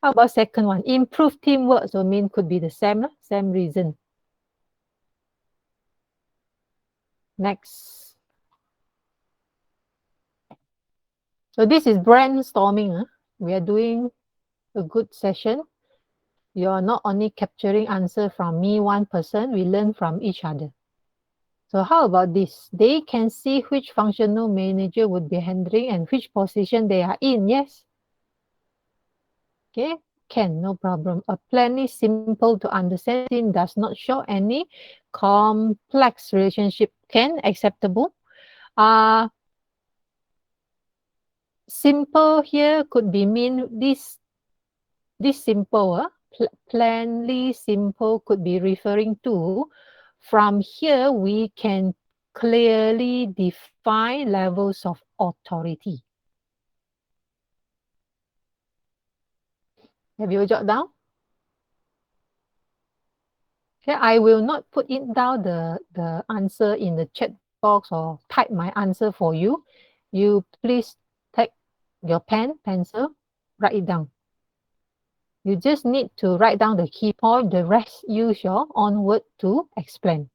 S1: How about second one? Improve teamwork. So mean could be the same reason. Next. So this is brainstorming. We are doing a good session. You are not only capturing answer from me, one person, we learn from each other. So how about this? They can see which functional manager would be handling and which position they are in. Yes. Okay, can, no problem. A plan is simple to understand, does not show any complex relationship. Can, acceptable. Simple here could be mean this simple. Plainly simple could be referring to, from here we can clearly define levels of authority. Have you jot down? Okay, I will not put it down the answer in the chat box or type my answer for you. You please take your pen, pencil, write it down. You just need to write down the key point. The rest use your own word to explain.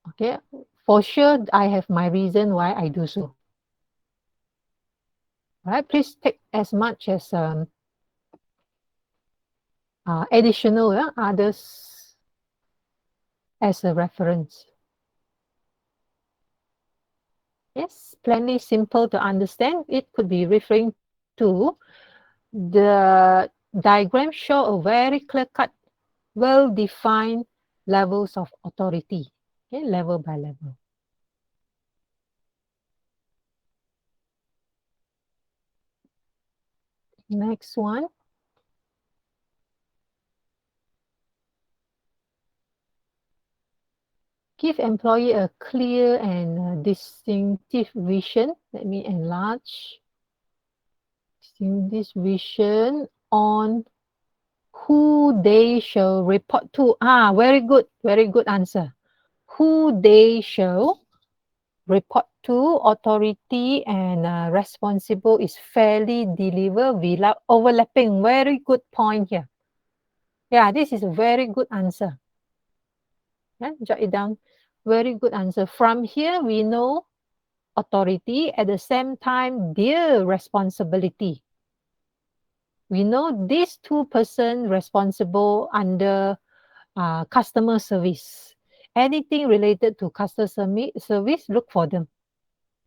S1: Okay, for sure I have my reason why I do so. All right, please take as much as additional others as a reference. Yes, plainly simple to understand. It could be referring to the diagram show a very clear-cut, well-defined levels of authority, okay, level by level. Next one. Give employee a clear and distinctive vision. Let me enlarge. This vision on who they shall report to. Very good answer. Who they shall report to, authority and responsible is fairly delivered without overlapping. Very good point here. Yeah, this is a very good answer. Yeah, jot it down. Very good answer. From here, we know authority, at the same time, their responsibility. We know these two persons responsible under customer service. Anything related to customer service, look for them.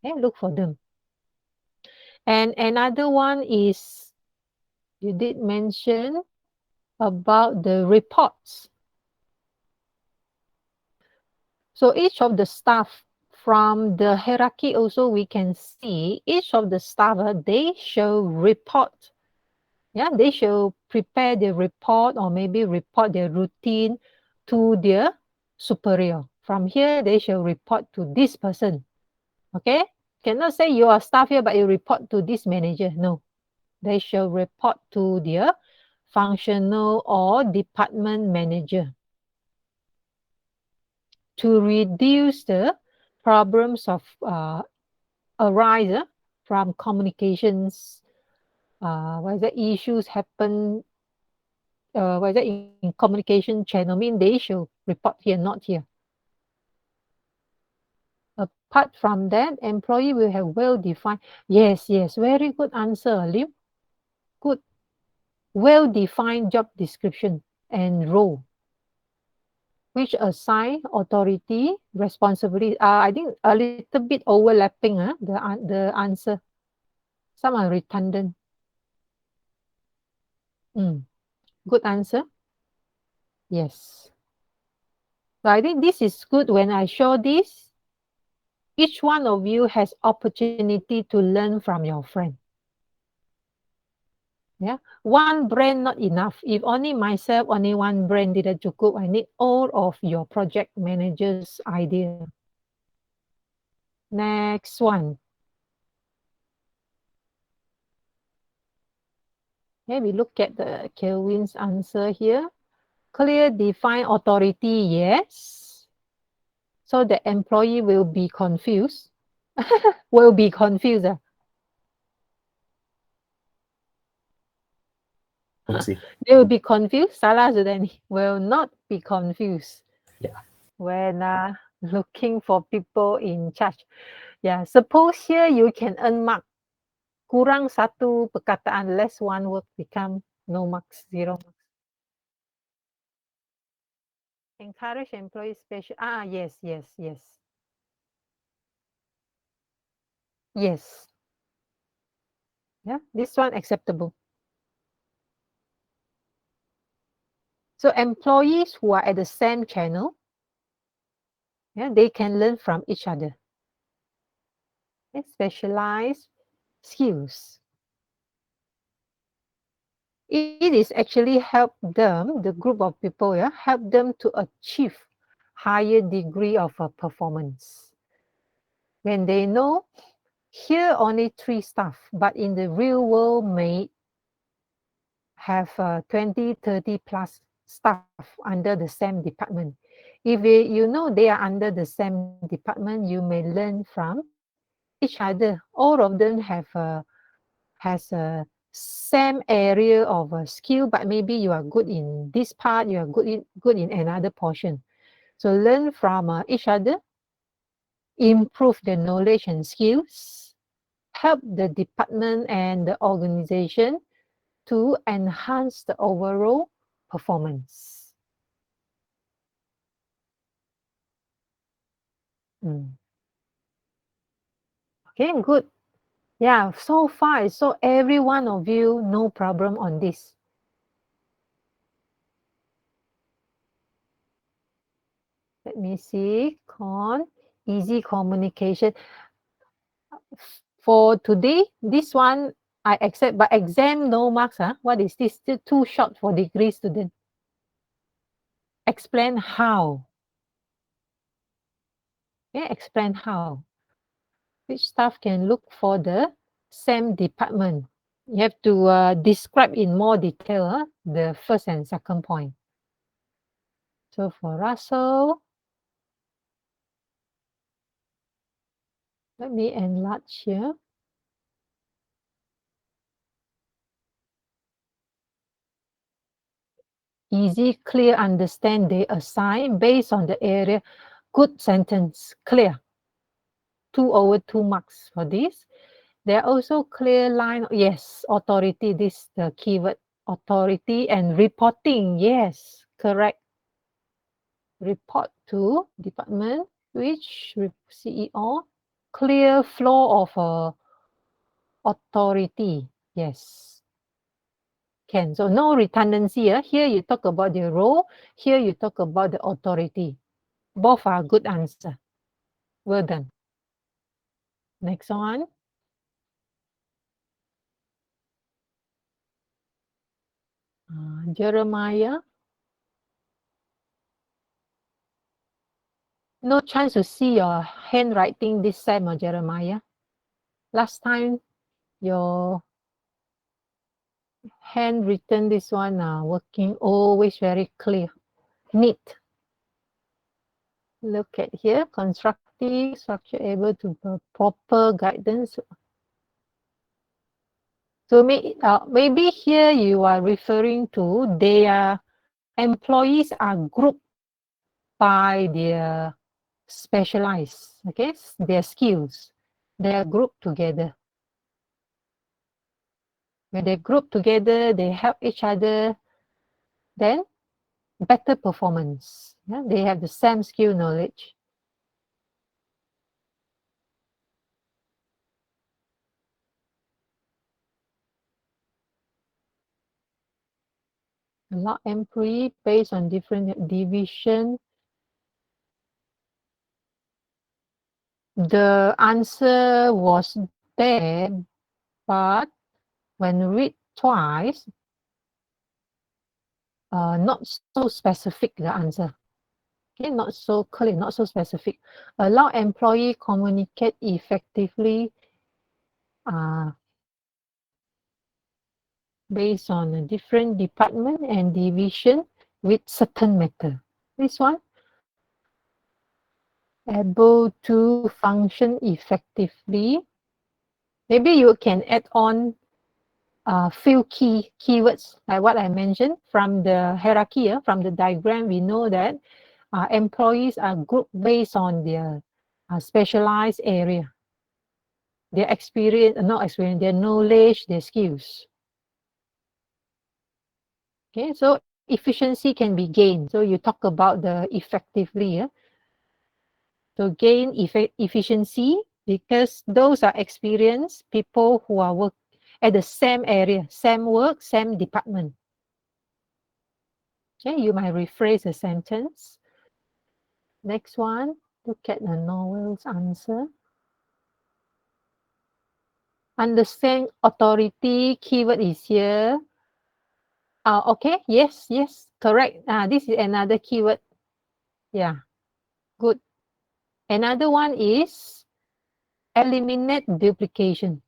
S1: Okay, look for them. And another one is, you did mention about the reports. So each of the staff from the hierarchy also we can see each of the staff, they shall report. Yeah, they shall prepare the report or maybe report their routine to their superior. From here, they shall report to this person. Okay? Cannot say you are staff here, but you report to this manager. No. They shall report to their functional or department manager. To reduce the problems of arise from communications, issues happen, in communication channel, mean they should report here, not here. Apart from that, employee will have well-defined, yes, very good answer, Liu. Good. Well-defined job description and role, which assign authority, responsibility. I think a little bit overlapping, the answer. Some are redundant. Good answer. Yes. So I think this is good. When I show this, each one of you has opportunity to learn from your friend. Yeah, one brand not enough. If only myself, only one brand tidak cukup. I need all of your project managers' idea. Next one. Okay, we look at the Kelvin's answer here. Clear, define authority, yes. So the employee will be confused. Will be confused. They will be confused. Salah sudah ni. Will not be confused.
S2: Yeah.
S1: When looking for people in charge. Yeah, suppose here you can earn mark. Kurang satu perkataan, less one word, become no marks, 0 marks. Encourage employees special. Yes. Yes. Yeah, this one acceptable. So employees who are at the same channel, yeah, they can learn from each other. Okay, specialized skills. It is actually help them, the group of people, yeah, help them to achieve higher degree of performance. When they know here only 3 staff, but in the real world may have 20, 30 plus staff under the same department. If you know they are under the same department, you may learn from each other. All of them have has a same area of skill, but maybe you are good in this part, you are good in another portion. So learn from each other, improve the knowledge and skills, help the department and the organization to enhance the overall performance. Okay, good. Yeah, so far, so every one of you, no problem on this. Let me see. Easy communication. For today, this one I accept, but exam no marks. What is this? Still too short for degree student. Explain how. Okay, explain how. Which staff can look for the same department? You have to describe in more detail the first and second point. So for Russell, let me enlarge here. Easy, clear, understand, they assign based on the area. Good sentence, clear. 2/2 marks for this. There are also clear line. Yes, authority, this is the keyword. Authority and reporting. Yes, correct. Report to department, which CEO. Clear flow of authority. Yes. Can. So no redundancy. Here you talk about the role. Here you talk about the authority. Both are good answer. Well done. Next one. Jeremiah. No chance to see your handwriting this time, Jeremiah. Last time, your handwritten, this one, working always very clear, neat. Look at here, constructive structure able to proper guidance. So maybe here you are referring to their employees are grouped by their specialized, okay, their skills. They are grouped together. When they group together, they help each other, then better performance. Yeah? They have the same skill knowledge. A lot employee based on different division. The answer was there, but when read twice, not so specific, the answer. Okay, not so clear, not so specific. Allow employee communicate effectively based on a different department and division with certain matter. This one, able to function effectively. Maybe you can add on a few keywords like what I mentioned from the hierarchy, from the diagram. We know that employees are grouped based on their specialized area, their experience, not experience, their knowledge, their skills. Okay, so efficiency can be gained. So you talk about the effectively. Yeah? So gain efficiency because those are experienced people who are work at the same area, same work, same department. Okay, you might rephrase the sentence. Next one, look at the novel's answer. Understand authority, keyword is here. Okay, yes, correct. This is another keyword. Yeah, good. Another one is eliminate duplication.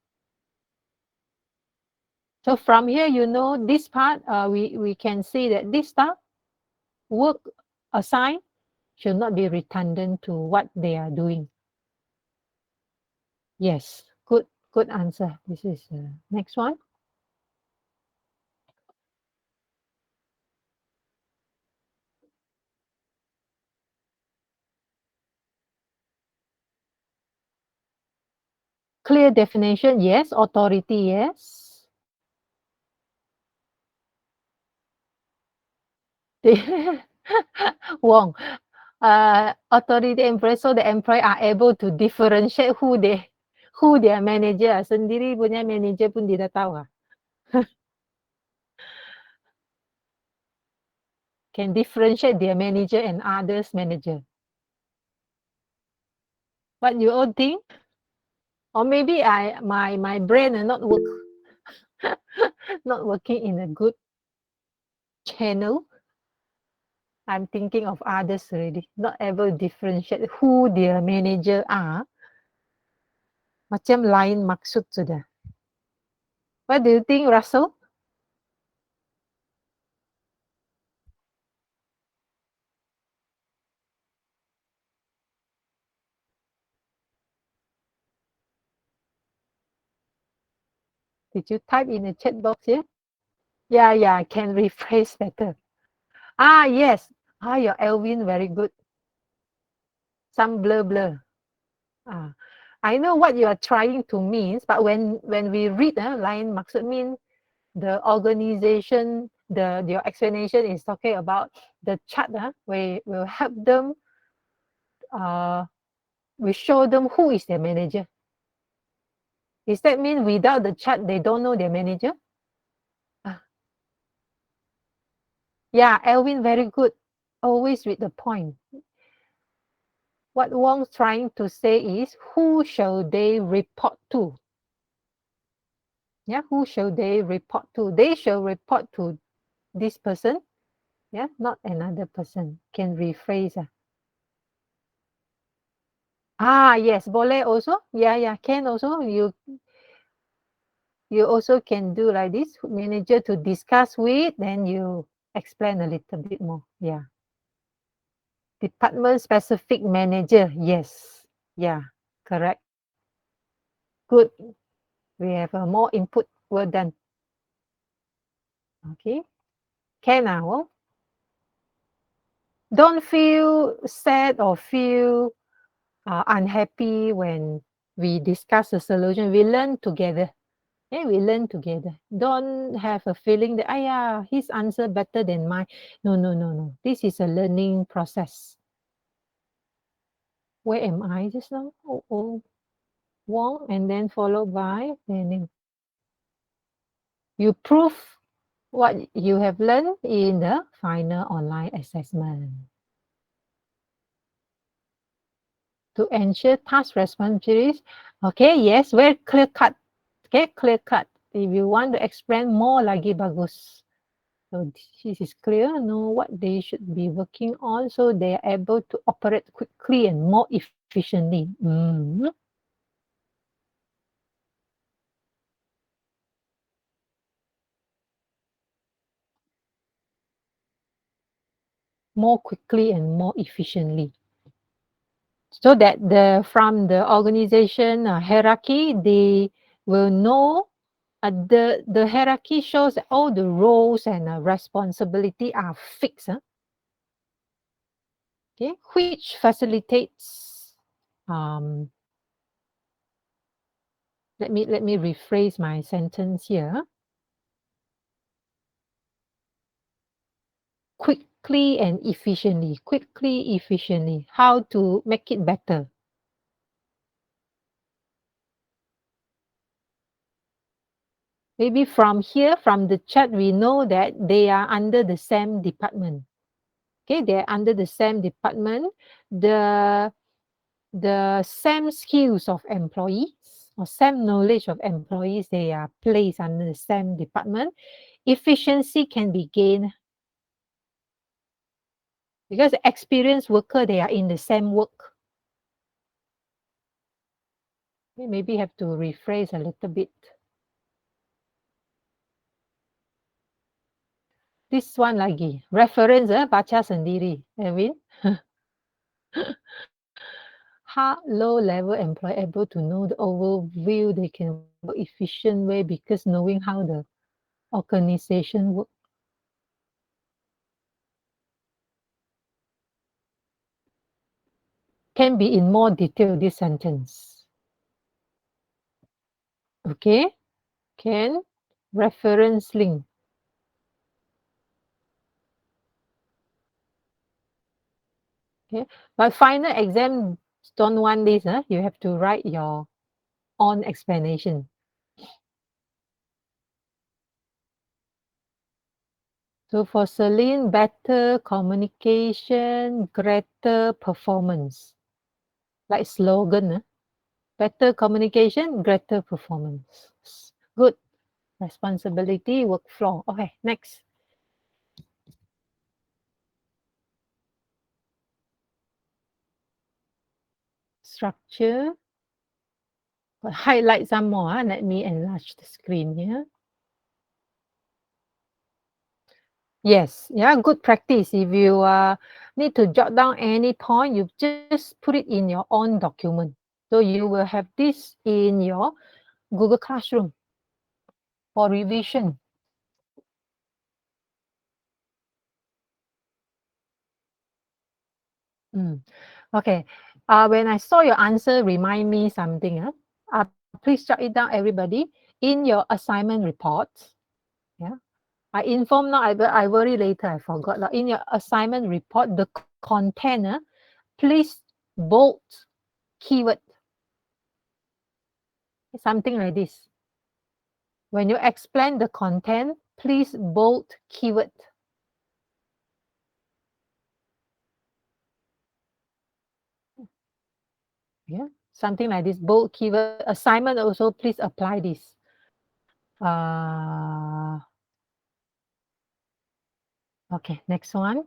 S1: So from here, you know, this part, we can see that this stuff, work assigned, should not be redundant to what they are doing. Yes, good answer. This is the next one. Clear definition, yes. Authority, yes. Wrong. Authority employee, so the employee are able to differentiate who their manager. Sendiri punya manager pun dia dah tahu. Can differentiate their manager and others manager. What you all think? Or maybe my brain are not not working in a good channel. I'm thinking of others already. Not able to differentiate who their manager are. Macam lain maksud sudah. What do you think, Russell? Did you type in the chat box here? Yeah, can rephrase better. Yes. Your Elvin, very good. Some blur. I know what you are trying to mean, but when we read lain maksud mean the organization, your explanation is talking about the chart we will help them, we show them who is their manager. Does that mean without the chart they don't know their manager? Yeah, Elvin, very good. Always with the point. What Wong's trying to say is, who shall they report to? Yeah, who shall they report to? They shall report to this person. Yeah, not another person. Can rephrase. Yes, boleh also. Yeah, can also. you also can do like this, manager to discuss with, then you explain a little bit more. Yeah. Department specific manager. Yes. Yeah. Correct. Good. We have more input. Well done. Okay. Can now. Don't feel sad or feel unhappy when we discuss the solution. We learn together. Yeah, we learn together. Don't have a feeling that, yeah, his answer better than mine. No, no, no, no. This is a learning process. Where am I just now? Oh, Wong, and then followed by learning. You prove what you have learned in the final online assessment. To ensure task responsibilities. Okay, yes, very clear cut. Okay, clear cut. If you want to explain more, lagi bagus. So this is clear, know what they should be working on so they are able to operate quickly and more efficiently. More quickly and more efficiently. So that from the organization hierarchy, they will know the hierarchy shows that all the roles and responsibility are fixed. Okay, which facilitates let me rephrase my sentence here. Quickly and efficiently. Quickly, efficiently. How to make it better. Maybe from here, from the chat, we know that they are under the same department. Okay, they're under the same department. The same skills of employees or same knowledge of employees, they are placed under the same department. Efficiency can be gained because experienced worker, they are in the same work. Maybe have to rephrase a little bit. This one lagi. Reference, baca sendiri. Erwin. How low-level employee able to know the overview, they can work efficient way because knowing how the organization work. Can be in more detail, this sentence. Okay. Can. Reference link. Okay. But final exam, don't want this. You have to write your own explanation. So for Celine, better communication, greater performance. Like slogan, better communication, greater performance. Good. Responsibility, workflow. Okay, next. Structure. Highlight some more. Let me enlarge the screen here. Yes, yeah, good practice. If you need to jot down any point, you just put it in your own document. So you will have this in your Google Classroom for revision. Okay. When I saw your answer, remind me something. Please jot it down, everybody, in your assignment report. Yeah. I inform now, I worry later, I forgot. In your assignment report, the content, please bold keyword. Something like this. When you explain the content, please bold keyword. Yeah, something like this, bold keyword. Assignment also, please apply this. Okay, next one.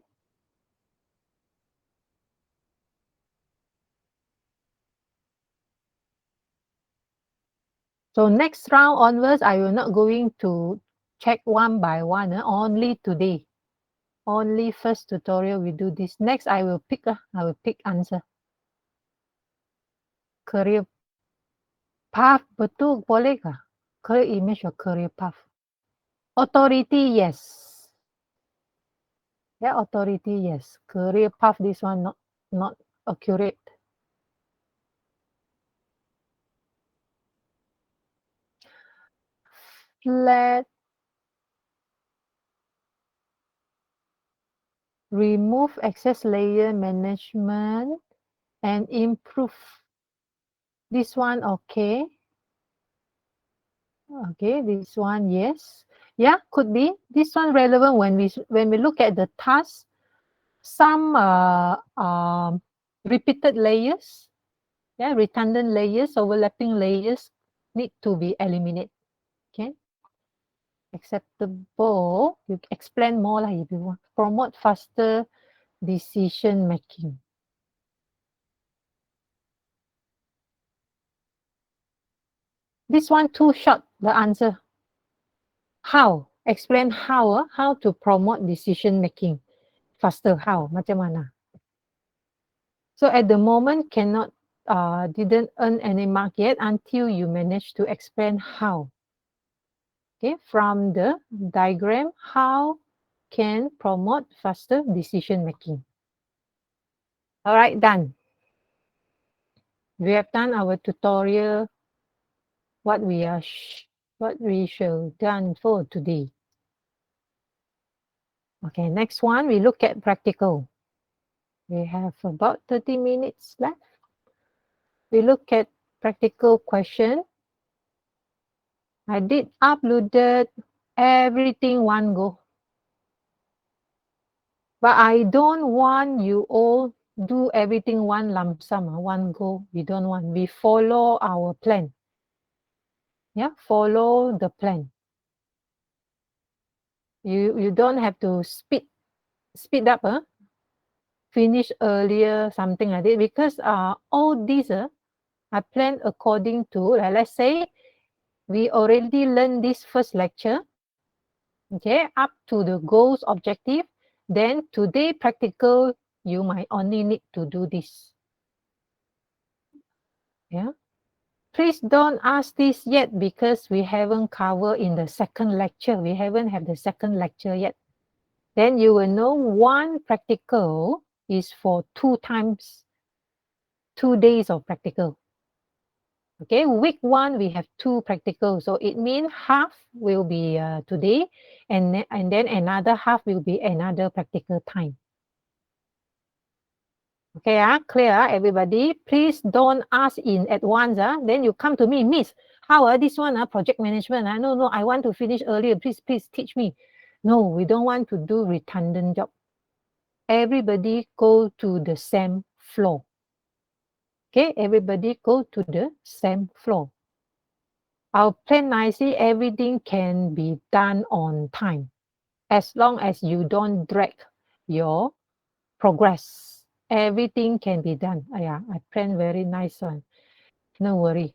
S1: So next round onwards, I will not going to check one by one, only today. Only first tutorial we do this. Next, I will pick answer. Career path, betul boleh kah? Career image or career path? Authority, yes. Yeah, authority, yes. Career path, this one not accurate. Flat. Remove excess layer management and improve. This one, okay. Okay, this one, yes. Yeah, could be. This one relevant when we look at the task. Some repeated layers, yeah, redundant layers, overlapping layers need to be eliminated. Okay. Acceptable. You explain more lah if you want. Promote faster decision making. This one too short, the answer. How? Explain how to promote decision making faster. How? Macam mana? So at the moment didn't earn any mark yet until you manage to explain how. Okay, from the diagram, how can promote faster decision making. All right, done. We have done our tutorial. What we shall done for today. Okay, next one we look at practical. We have about 30 minutes left. We look at practical question. I did uploaded everything one go. But I don't want you all do everything one lump sum, one go. We don't want. We follow our plan. Yeah, follow the plan. You don't have to speed up, finish earlier, something like that. Because all these I plan according to, let's say, we already learned this first lecture. Okay, up to the goals objective. Then today practical, you might only need to do this. Yeah. Please don't ask this yet because we haven't covered in the second lecture. We haven't had the second lecture yet. Then you will know one practical is for 2 days of practical. Okay, week 1 we have 2 practical. So it means half will be today and then another half will be another practical time. Okay, clear, everybody? Please don't ask in at once. Then you come to me, Miss, how this one, project management? No, I want to finish earlier. Please teach me. No, we don't want to do redundant job. Everybody go to the same floor. Okay, everybody go to the same floor. I'll plan nicely. Everything can be done on time as long as you don't drag your progress. Everything can be done. Yeah, I plan very nice one. No worry.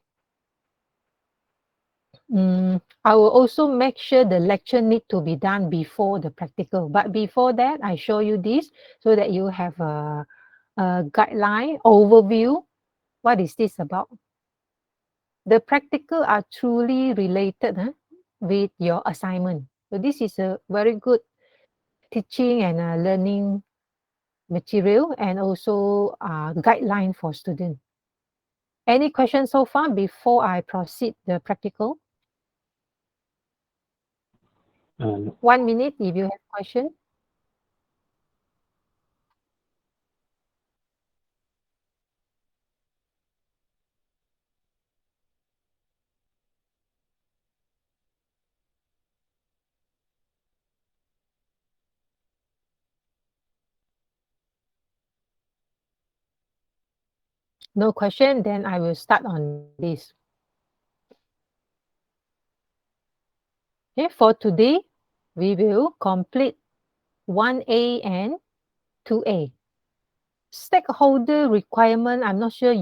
S1: I will also make sure the lecture need to be done before the practical. But before that, I show you this so that you have a guideline overview. What is this about? The practical are truly related with your assignment. So this is a very good teaching and learning material and also guideline for students. Any questions so far before I proceed the practical? 1 minute if you have question. No question, then I will start on this. Okay, for today, we will complete 1A and 2A. Stakeholder requirement, I'm not sure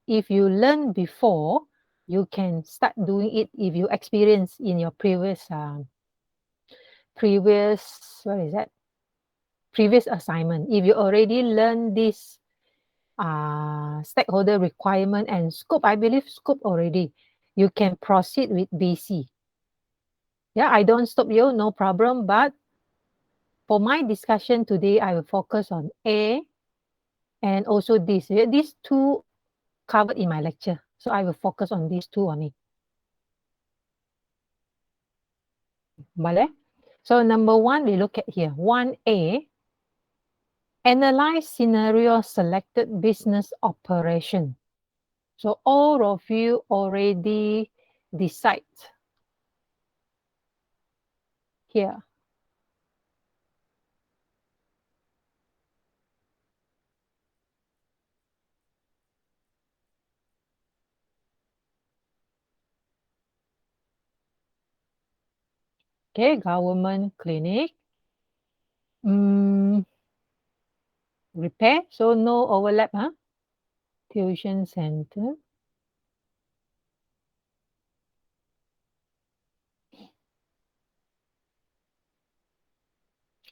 S1: if you learned before, you can start doing it if you experience in your previous what is that? Previous assignment. If you already learned this stakeholder requirement and scope, I believe scope already, you can proceed with BC. Yeah, I don't stop you, no problem. But for my discussion today, I will focus on A and also this. These two covered in my lecture. So I will focus on these two only. Vale? So number one, we look at here. 1A, analyze scenario selected business operation. So all of you already decide here. Okay, government clinic. Repair, so no overlap, huh? Tuition center.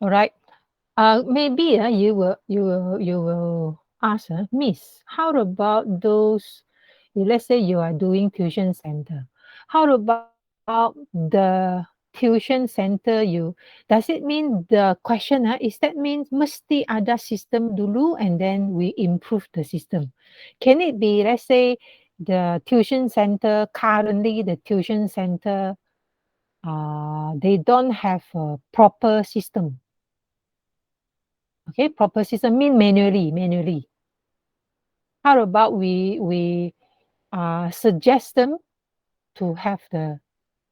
S1: All right. Maybe you will ask, Miss, how about those? Let's say you are doing tuition center. How about the tuition center? Does it mean the question? Is that means mesti ada system dulu and then we improve the system? Can it be, let's say, the tuition center currently the tuition center they don't have a proper system. Okay, proper system mean manually. How about we suggest them to have the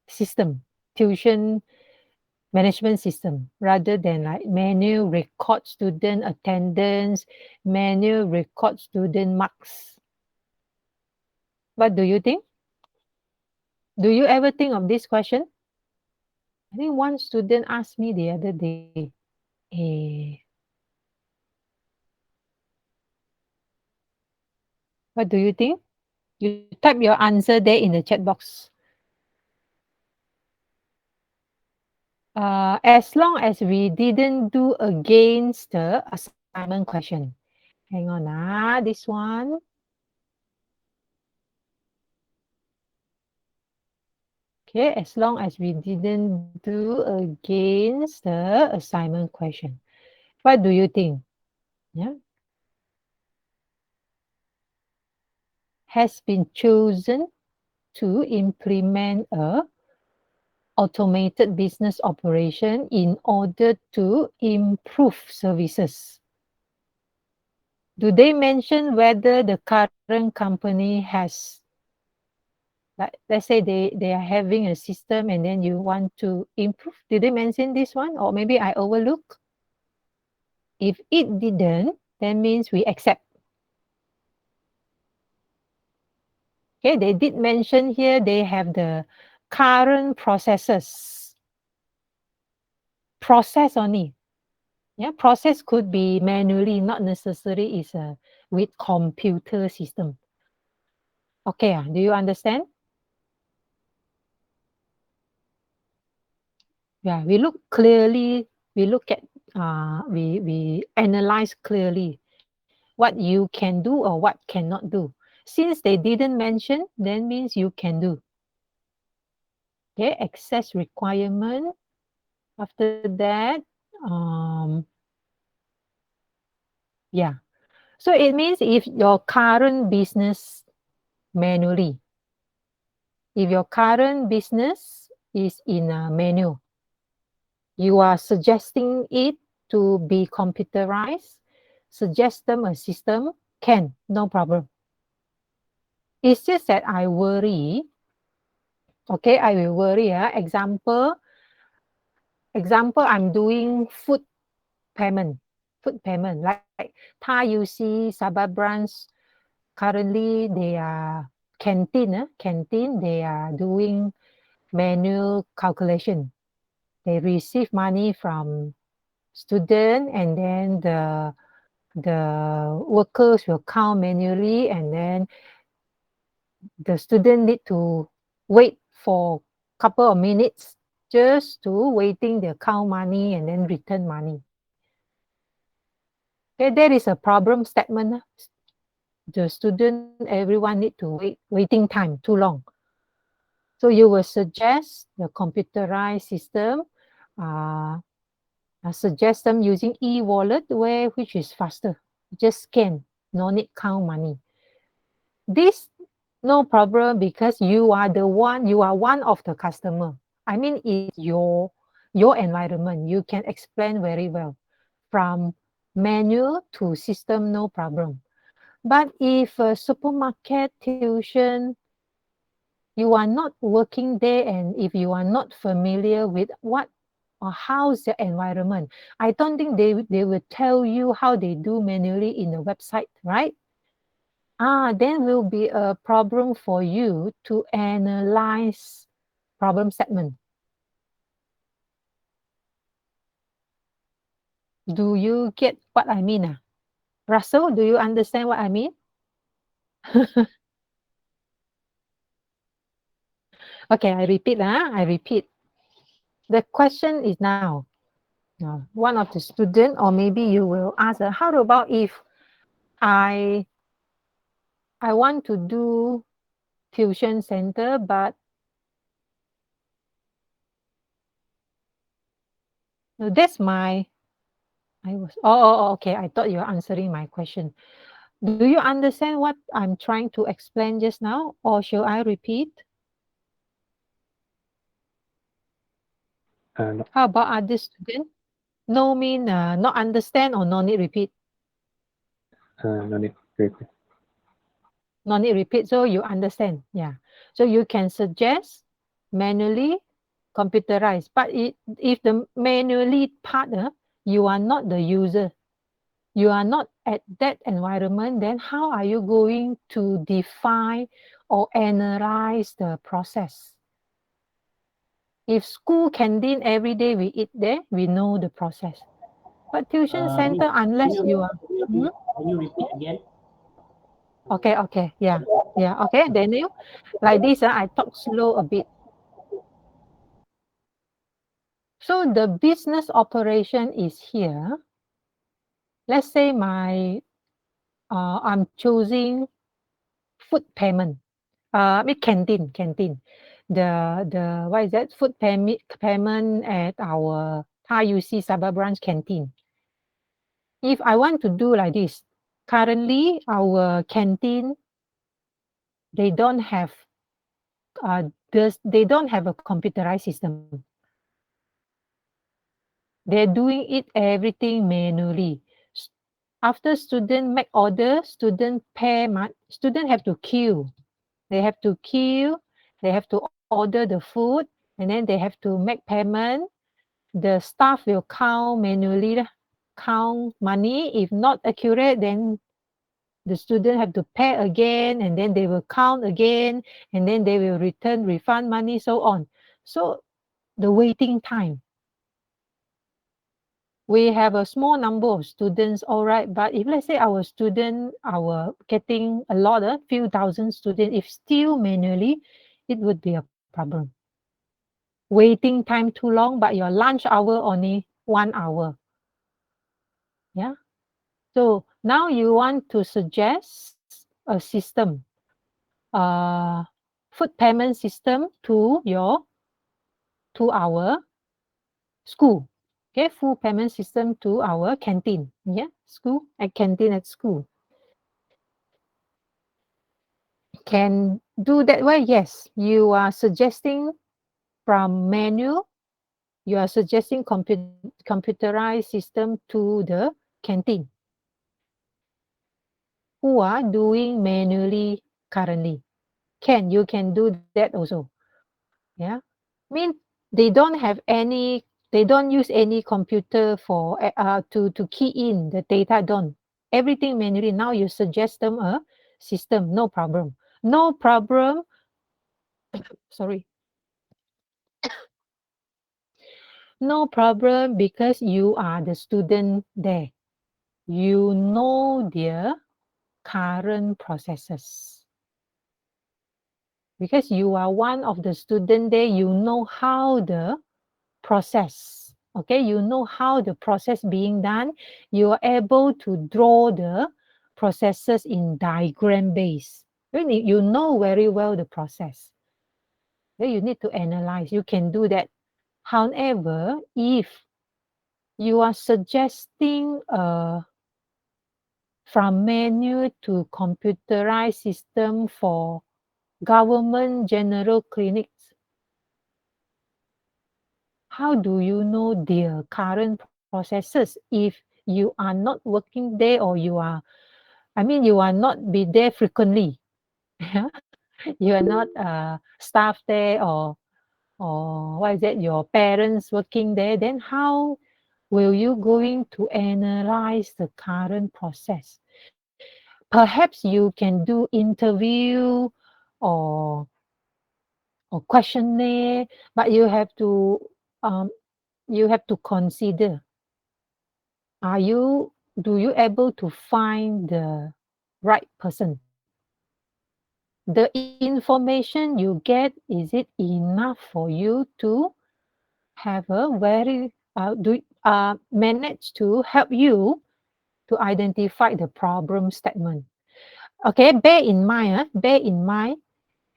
S1: system, tuition management system, rather than like manual record student attendance, manual record student marks. What do you think? Do you ever think of this question? I think one student asked me the other day, eh, what do you think? You type your answer there in the chat box. As long as we didn't do against the assignment question. Hang on, this one. Okay, as long as we didn't do against the assignment question. What do you think? Yeah. Has been chosen to implement a automated business operation in order to improve services. Do they mention whether the current company has, like, let's say they are having a system and then you want to improve? Did they mention this one? Or maybe I overlook? If it didn't, that means we accept. Okay, they did mention here they have the current processes. Process only. Yeah, process could be manually, not necessarily is with computer system. Okay, do you understand? Yeah, we look clearly, we look at, we analyze clearly what you can do or what cannot do. Since they didn't mention, that means you can do. Okay, access requirement. After that, yeah. So it means if your current business manually, if your current business is in a manual, you are suggesting it to be computerized, suggest them a system, can, no problem. It's just that I worry, okay, I will worry. Example, I'm doing food payment, like Thai UC Sabah branch, currently they are canteen, they are doing manual calculation. They receive money from student and then the workers will count manually and then the student need to wait for couple of minutes just to waiting the count money and then return money. Okay, that is a problem statement. The student, everyone need to waiting time too long. So you will suggest the computerized system, uh, suggest them using e-wallet which is faster. Just scan, no need count money. This no problem because you are one of the customer. I mean, it's your environment. You can explain very well from manual to system, no problem. But if a supermarket tuition, you are not working there, and if you are not familiar with what or how's the environment, I don't think they will tell you how they do manually in the website, right? Then will be a problem for you to analyze problem statement. Do you get what I mean? Russell, do you understand what I mean? Okay, I repeat. I repeat. The question is now, one of the student, or maybe you will ask, how about if I want to do tuition center, but that's my, okay. I thought you were answering my question. Do you understand what I'm trying to explain just now, or shall I repeat?
S3: No,
S1: How about other student? No mean not understand or no need repeat?
S3: no need repeat.
S1: No need repeat, so you understand. Yeah. So you can suggest manually computerized. But if the manually part, you are not the user, you are not at that environment, then how are you going to define or analyze the process? If school canteen every day we eat there, we know the process. But tuition center, unless you are... Hmm?
S4: Can you repeat again?
S1: Okay, yeah, okay, Daniel. Like this, I talk slow a bit. So the business operation is here. Let's say I'm choosing food payment. Canteen. The what is that? Food payment at our Thai UC Sabah branch canteen. If I want to do like this, currently our canteen, they don't have they don't have a computerized system. They're doing it everything manually. After student make order, student pay, student have to queue. They have to queue. They have to order the food, and then they have to make payment. The staff will count manually, count money. If not accurate, then the student have to pay again, and then they will count again, and then they will return refund money, so on. So the waiting time, we have a small number of students, all right, but if let's say our getting a lot, a few thousand students, if still manually, it would be a problem. Waiting time too long, but your lunch hour only 1 hour. Yeah. So now you want to suggest a system, uh, food payment system to our school. Okay, full payment system to our canteen. Yeah, school at canteen at school. Can do that way? Yes. You are suggesting from manual, you are suggesting computerized system to the canteen who are doing manually currently. You can do that also. Yeah. Mean they don't have any, they don't use any computer for to key in the data, don't. Everything manually. Now you suggest them a system, no problem. No problem. Sorry. No problem because you are the student there. You know their current processes. because you are one of the student there, you know how the process, okay, you know how the process being done. You are able to draw the processes in diagram base. You know very well the process. Then you need to analyze. You can do that. However, if you are suggesting from manual to computerized system for government general clinics, how do you know their current processes if you are not working there, or you are not be there frequently? You are not staff there, or what is it, your parents working there, then how will you going to analyze the current process? Perhaps you can do interview or questionnaire, but um, you have to consider, are you do you able to find the right person? The information you get, is it enough for you to have a very manage to help you to identify the problem statement? Okay, bear in mind,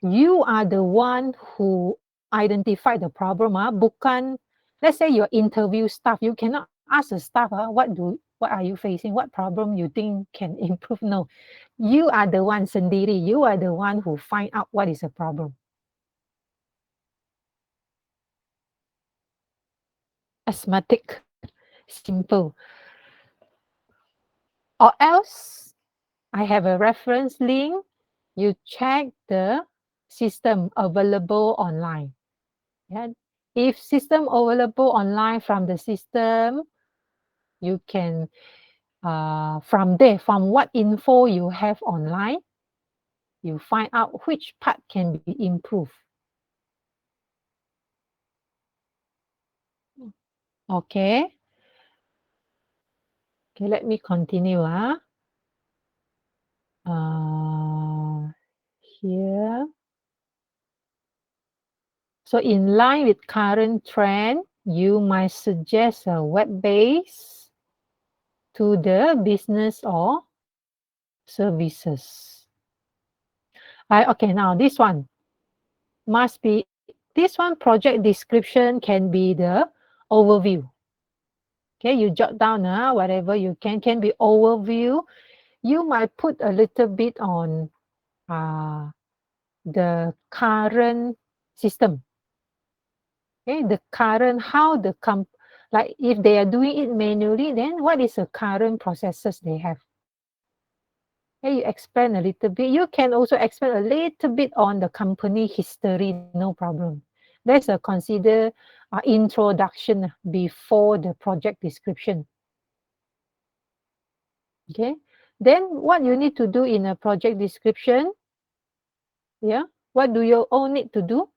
S1: you are the one who identify the problem. Bukan, let's say your interview staff, you cannot ask the staff, what are you facing, what problem you think can improve. No, you are the one sendiri, you are the one who find out what is the problem. Asthmatic, simple. Or else, I have a reference link. You check the system available online. Yeah. If system available online, from the system, you can from there, from what info you have online, you find out which part can be improved. Okay. Okay, let me continue. Here. So in line with current trend, you might suggest a web-based to the business or services. Okay, now this one must be, this one project description can be the overview. Okay, you jot down whatever you can be overview. You might put a little bit on the current system. Okay, the current, how the like if they are doing it manually, then what is the current processes they have? Okay, you explain a little bit. You can also explain a little bit on the company history, no problem. There's a consider introduction before the project description. Okay, then what you need to do in a project description, yeah, what do you all need to do?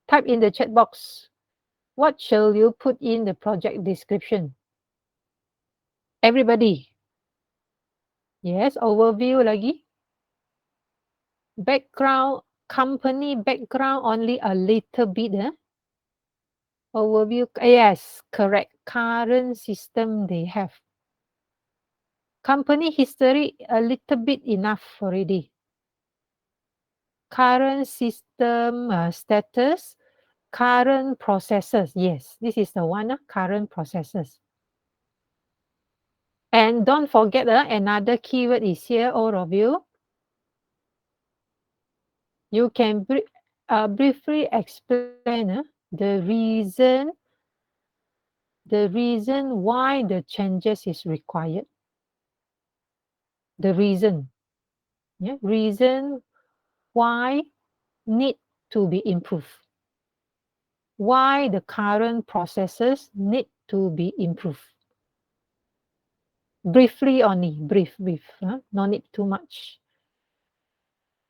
S1: Type in the chat box. What shall you put in the project description? Everybody. Yes, overview lagi. Background, company background only a little bit. Overview, yes, correct. Current system they have. Company history, a little bit enough already. Current system status, current processes. Yes, this is the one, current processes. And don't forget, another keyword is here, all of you. You can briefly explain the reason why the changes is required. The reason. Yeah, reason why need to be improved. Why the current processes need to be improved. Briefly only, brief, no need too much.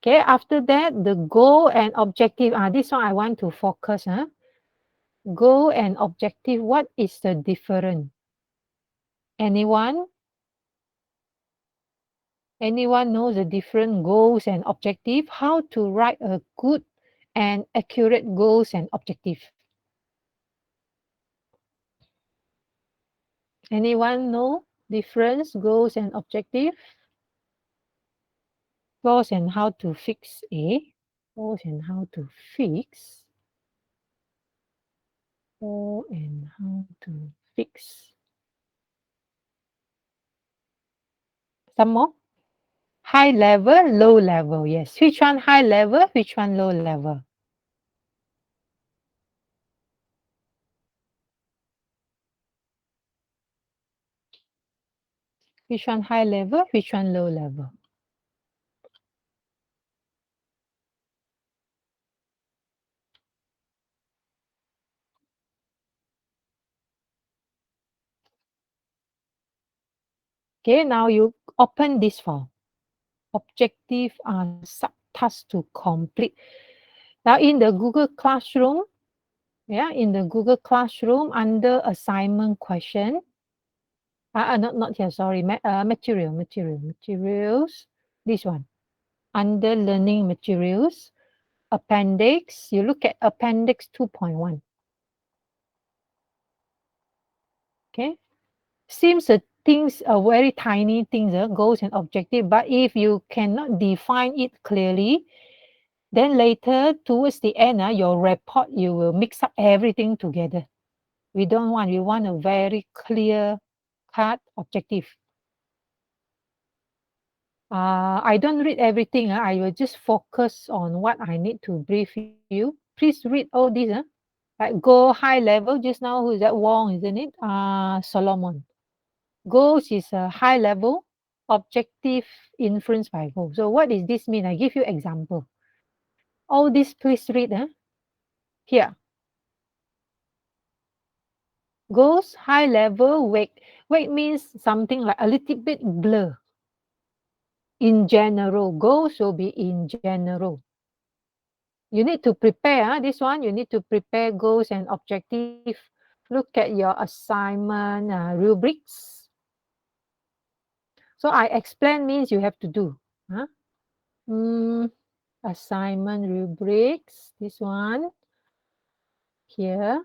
S1: Okay, after that, the goal and objective. This one I want to focus. Goal and objective, what is the difference? Anyone? Anyone knows the different goals and objective? How to write a good and accurate goals and objective? Anyone know difference goals and objective? Goals and how to fix A. Goals and how to fix. Goal and how to fix. Some more? High level, low level. Yes. Which one high level? Which one low level? Which one high level? Which one low level? Okay, now you open this file. Objective are subtasks to complete. Now in the Google Classroom, in the Google Classroom under assignment question, not here, sorry, materials, this one. Under learning materials, appendix, you look at appendix 2.1. Okay, seems the things are very tiny things, goals and objective, but if you cannot define it clearly, then later towards the end, your report, you will mix up everything together. We want a very clear cut objective. I don't read everything. I will just focus on what I need to brief you. Please read all these. Like go high level, just now, who is that? Wong, isn't it? Solomon. Goals is a high level, objective influenced by goals. So what does this mean? I give you example. All this, please read. Here. Goals, high level, weight. Weight means something like a little bit blur. In general, goals will be in general. You need to prepare this one. You need to prepare goals and objective. Look at your assignment rubrics. So I explain means you have to do. Assignment rubrics. This one here.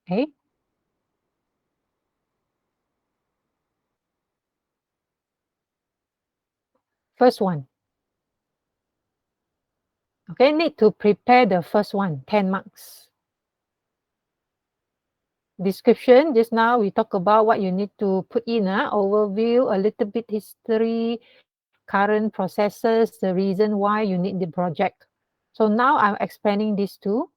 S1: Okay. First one. Okay, need to prepare the first one, 10 marks. Description, just now we talk about what you need to put in, overview, a little bit history, current processes, the reason why you need the project. So now I'm explaining these two.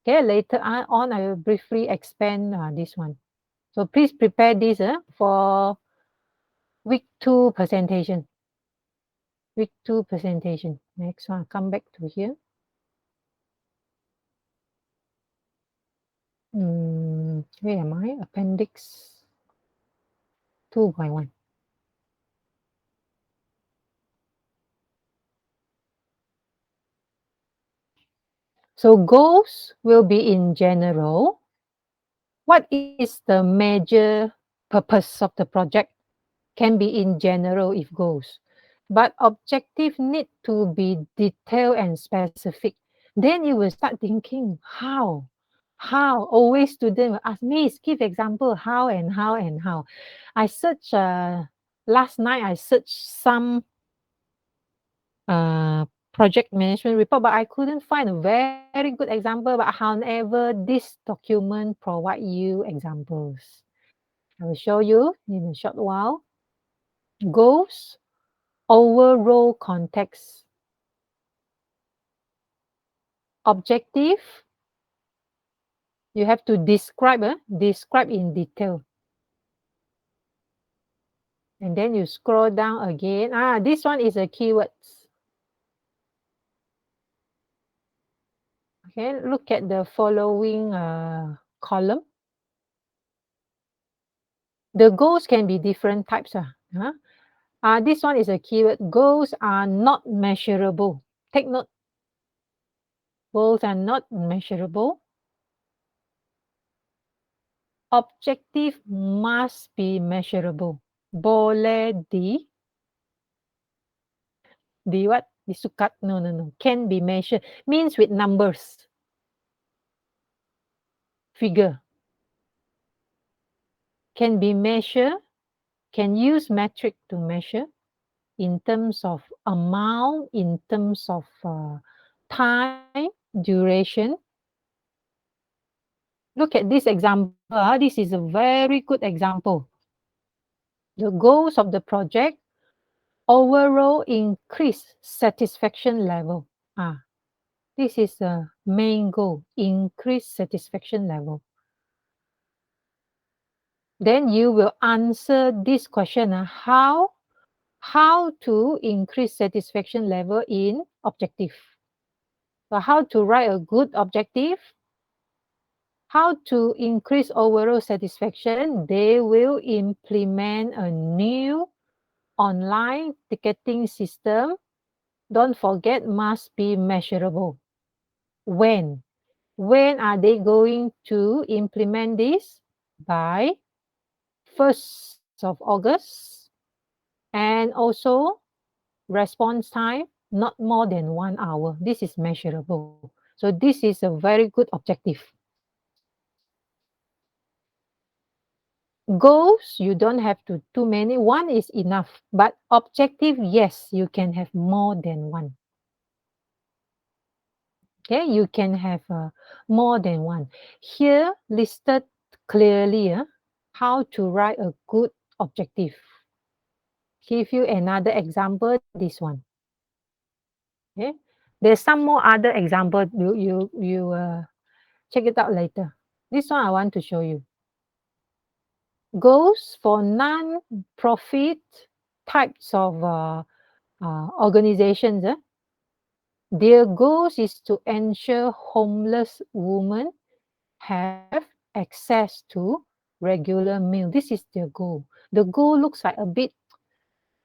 S1: Okay, later on I will briefly expand this one. So please prepare this for week 2 presentation. Week 2 presentation. Next one, come back to here. Where am I? Appendix 2.1. So goals will be in general. What is the major purpose of the project? Can be in general if goals. But objective need to be detailed and specific. Then you will start thinking, how? How? Always student will ask me, give example, how and how and how. I search, last night I searched some project management report, but I couldn't find a very good example. But however, this document provide you examples. I will show you in a short while. Goals, overall context, objective. You have to describe in detail. And then you scroll down again. This one is a keywords. Okay, look at the following column. The goals can be different types. This one is a keyword. Goals are not measurable. Take note. Goals are not measurable. Objective must be measurable. boleh di what? Disukat? No, no, no. Can be measured. Means with numbers. Figure. Can be measured. Can use metric to measure in terms of amount, in terms of time, duration. Look at this example. This is a very good example. The goals of the project overall increase satisfaction level. This is the main goal, increase satisfaction level. Then you will answer this question, how to increase satisfaction level in objective. So how to write a good objective, how to increase overall satisfaction, they will implement a new online ticketing system. Don't forget, must be measurable. When? When are they going to implement this? By 1st of August. And also response time, not more than 1 hour. This is measurable. So this is a very good objective. Goals, you don't have to too many. One is enough. But objective, yes, you can have more than one. Okay, you can have more than one. Here listed clearly how to write a good objective. Give you another example, this one. Okay, there's some more other example. You check it out later. This one I want to show you. Goals for non-profit types of organizations. Their goals is to ensure homeless women have access to regular meal. This is their goal. The goal looks like a bit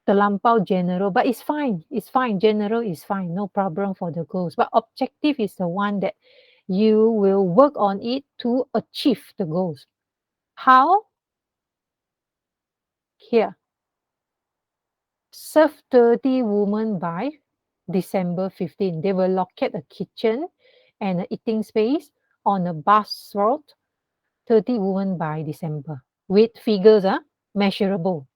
S1: terlampau general, but it's fine. It's fine. General is fine. No problem for the goals. But objective is the one that you will work on it to achieve the goals. How? Here. Serve 30 women by December 15. They will locate a kitchen and an eating space on a bus route. 30 women by December. With figures, measurable.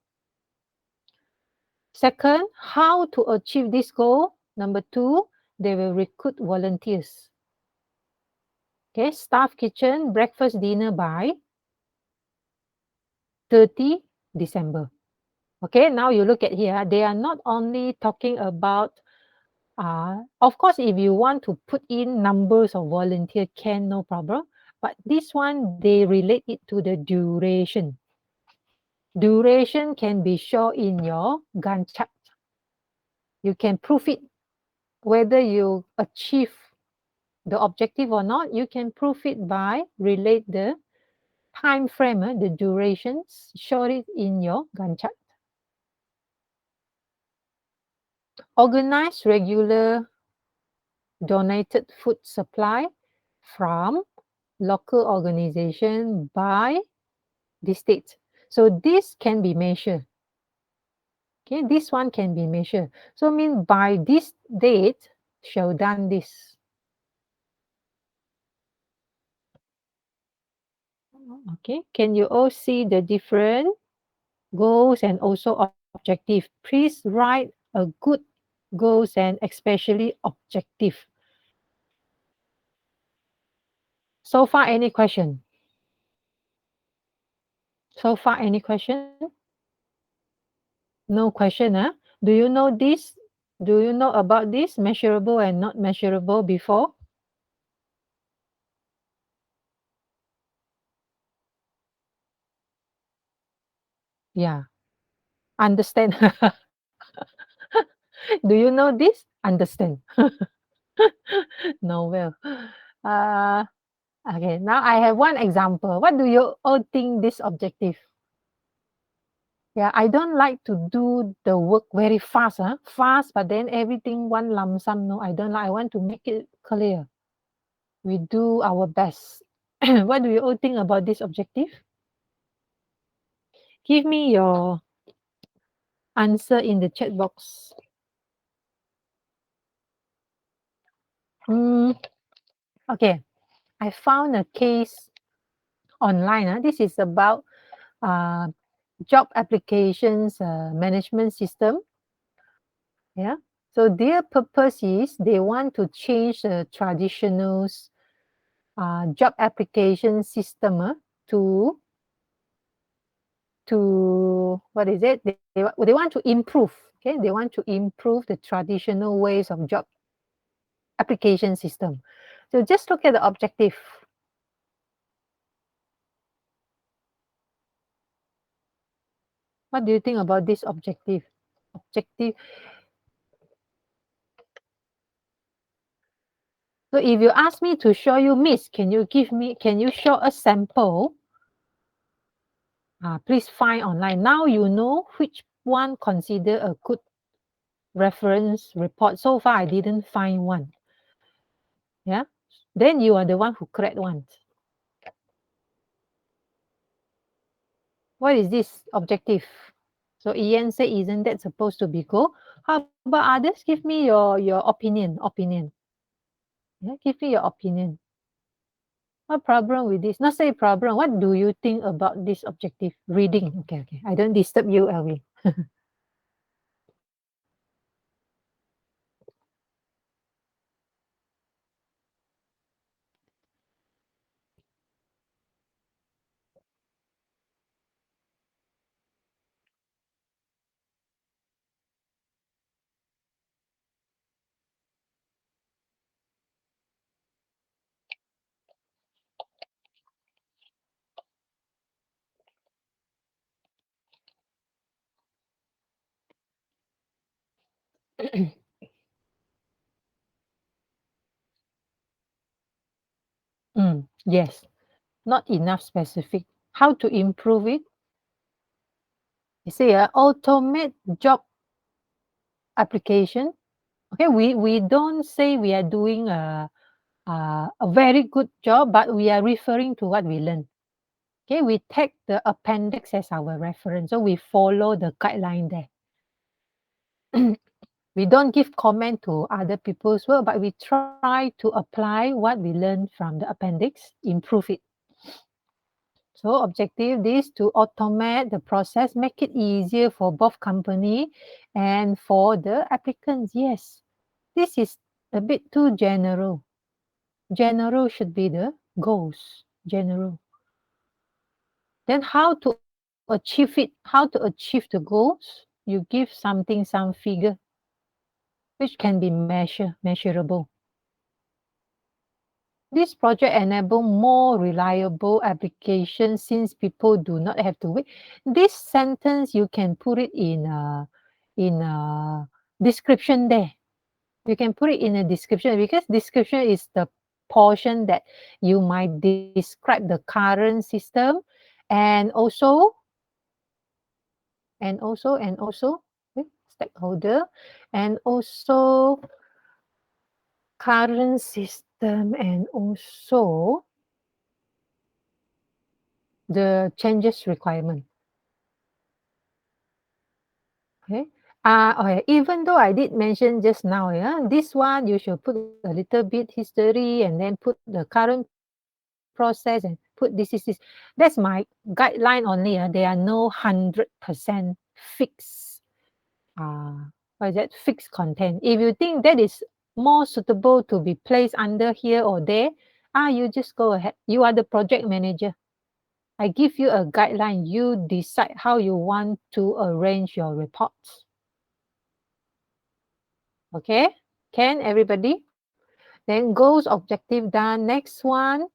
S1: Second, how to achieve this goal? Number 2, they will recruit volunteers. Okay, staff kitchen, breakfast, dinner by 30 December. Okay, now you look at here. They are not only talking about, of course, if you want to put in numbers of volunteer, can, no problem. But this one, they relate it to the duration. Duration can be shown in your Gantt chart. You can prove it. Whether you achieve the objective or not, you can prove it by relate the time frame, the durations, show it in your Gantt chart. Organize regular donated food supply from local organization by the state. So this can be measured. Okay, this one can be measured. So mean by this date, shall done this. Okay, can you all see the different goals and also objective? Please write a good goals and especially objective. So far, any question? So far, any question? No question, Do you know this? Do you know about this measurable and not measurable before? Yeah, understand. Do you know this? Understand. No, well. Uh, okay, now I have one example. What do you all think this objective? Yeah, I don't like to do the work very fast, fast, but then everything one lump sum. No, I don't like. I want to make it clear. We do our best. What do you all think about this objective? Give me your answer in the chat box. Okay, I found a case online. This is about job applications management system. Yeah. So their purpose is they want to change the traditional job application system to what is it? They want to improve. Okay, they want to improve the traditional ways of job application system. So just look at the objective. What do you think about this objective? Objective. So if you ask me to show you, Miss, can you show a sample? Please find online. Now you know which one consider a good reference report. So far, I didn't find one. Yeah. Then you are the one who correct one. What is this objective? So Ian said, isn't that supposed to be goal? How about others? Give me your opinion. Yeah, give me your opinion. What problem with this? Not say problem. What do you think about this objective? Reading. Okay. I don't disturb you, Elvin. Yes. Not enough specific. How to improve it? You see, automate job application. Okay, we don't say we are doing a very good job, but we are referring to what we learn. Okay, we take the appendix as our reference, so we follow the guideline there. We don't give comment to other people's work, but we try to apply what we learn from the appendix, improve it. So objective is to automate the process, make it easier for both company and for the applicants. Yes, this is a bit too general. General should be the goals. General. Then how to achieve it? How to achieve the goals? You give something, some figure, which can be measurable. This project enable more reliable application since people do not have to wait. This sentence you can put it in a description there. You can put it in a description because description is the portion that you might describe the current system and also stakeholder and also current system and also the changes requirement. Okay. Okay. Even though I did mention just now, yeah, this one you should put a little bit history and then put the current process and put this. That's my guideline only. There are no 100% fixed. What is that? Fixed content. If you think that is more suitable to be placed under here or there, you just go ahead. You are the project manager. I give you a guideline. You decide how you want to arrange your reports. Okay, can everybody? Then goals, objective done. Next one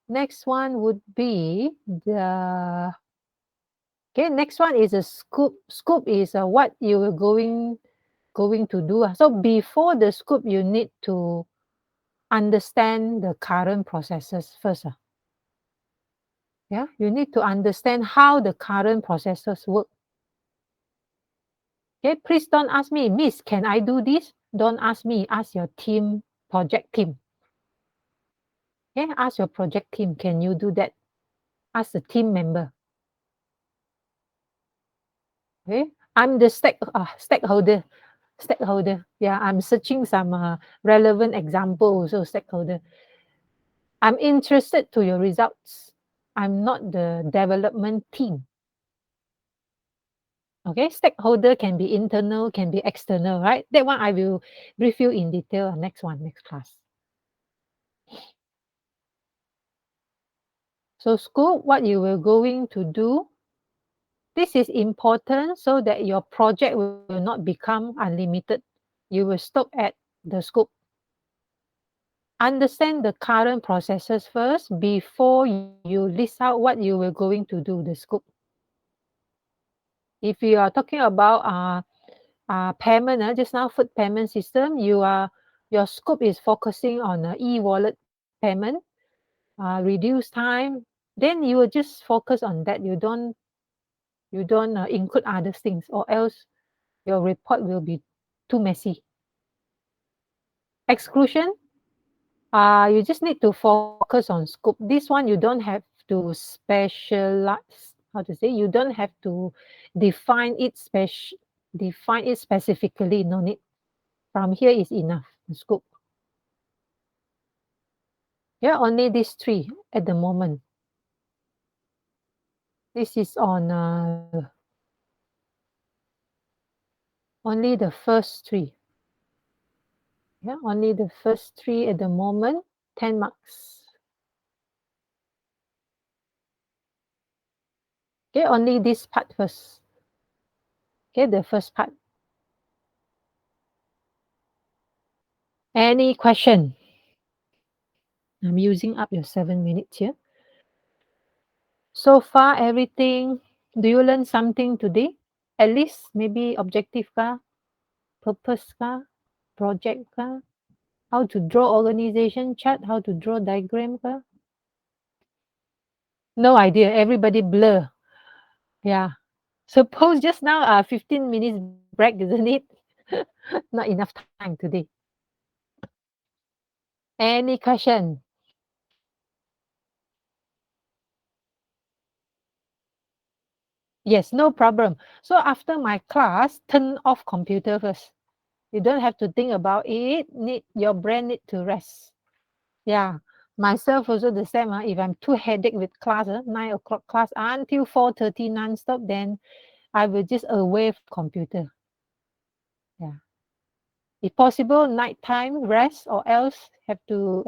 S1: would be the okay. Next one is a scoop. Scoop is what you are going to do. So before the scoop, you need to understand the current processes first. Yeah, you need to understand how the current processes work. Okay, please don't ask me, Miss, can I do this? Don't ask me, ask your team, project team. Okay, ask your project team, can you do that? Ask the team member. Okay, I'm the stakeholder. Stakeholder. Yeah, I'm searching some relevant examples. So stakeholder. I'm interested to your results. I'm not the development team. Okay, stakeholder can be internal, can be external, right? That one I will brief you in detail next class. So school, what you will going to do, this is important so that your project will not become unlimited. You will stop at the scope. Understand the current processes first before you list out what you will going to do, the scope. If you are talking about payment, just now food payment system, your scope is focusing on e-wallet payment, reduce time, then you will just focus on that. You don't include other things, or else your report will be too messy. Exclusion, you just need to focus on scope. This one you don't have to specialize. How to say? You don't have to define it define it specifically. No need. From here is enough. The scope. Yeah, only these three at the moment. This is on only the first three. Yeah, only the first three at the moment. 10 marks. Okay, only this part first. Okay, the first part. Any question? I'm using up your 7 minutes here. So far, everything. Do you learn something today? At least maybe objective ka, purpose ka, project ka, how to draw organization chart, how to draw diagram ka. No idea. Everybody blur. Yeah. Suppose just now 15 minutes break, isn't it? Not enough time today. Any question? Yes, no problem. So after my class, turn off computer first. You don't have to think about it. Your brain need to rest. Yeah. Myself also the same. If I'm too headache with class, 9 o'clock class until 4:30 non-stop, then I will just away from computer. Yeah. If possible, nighttime rest, or else have to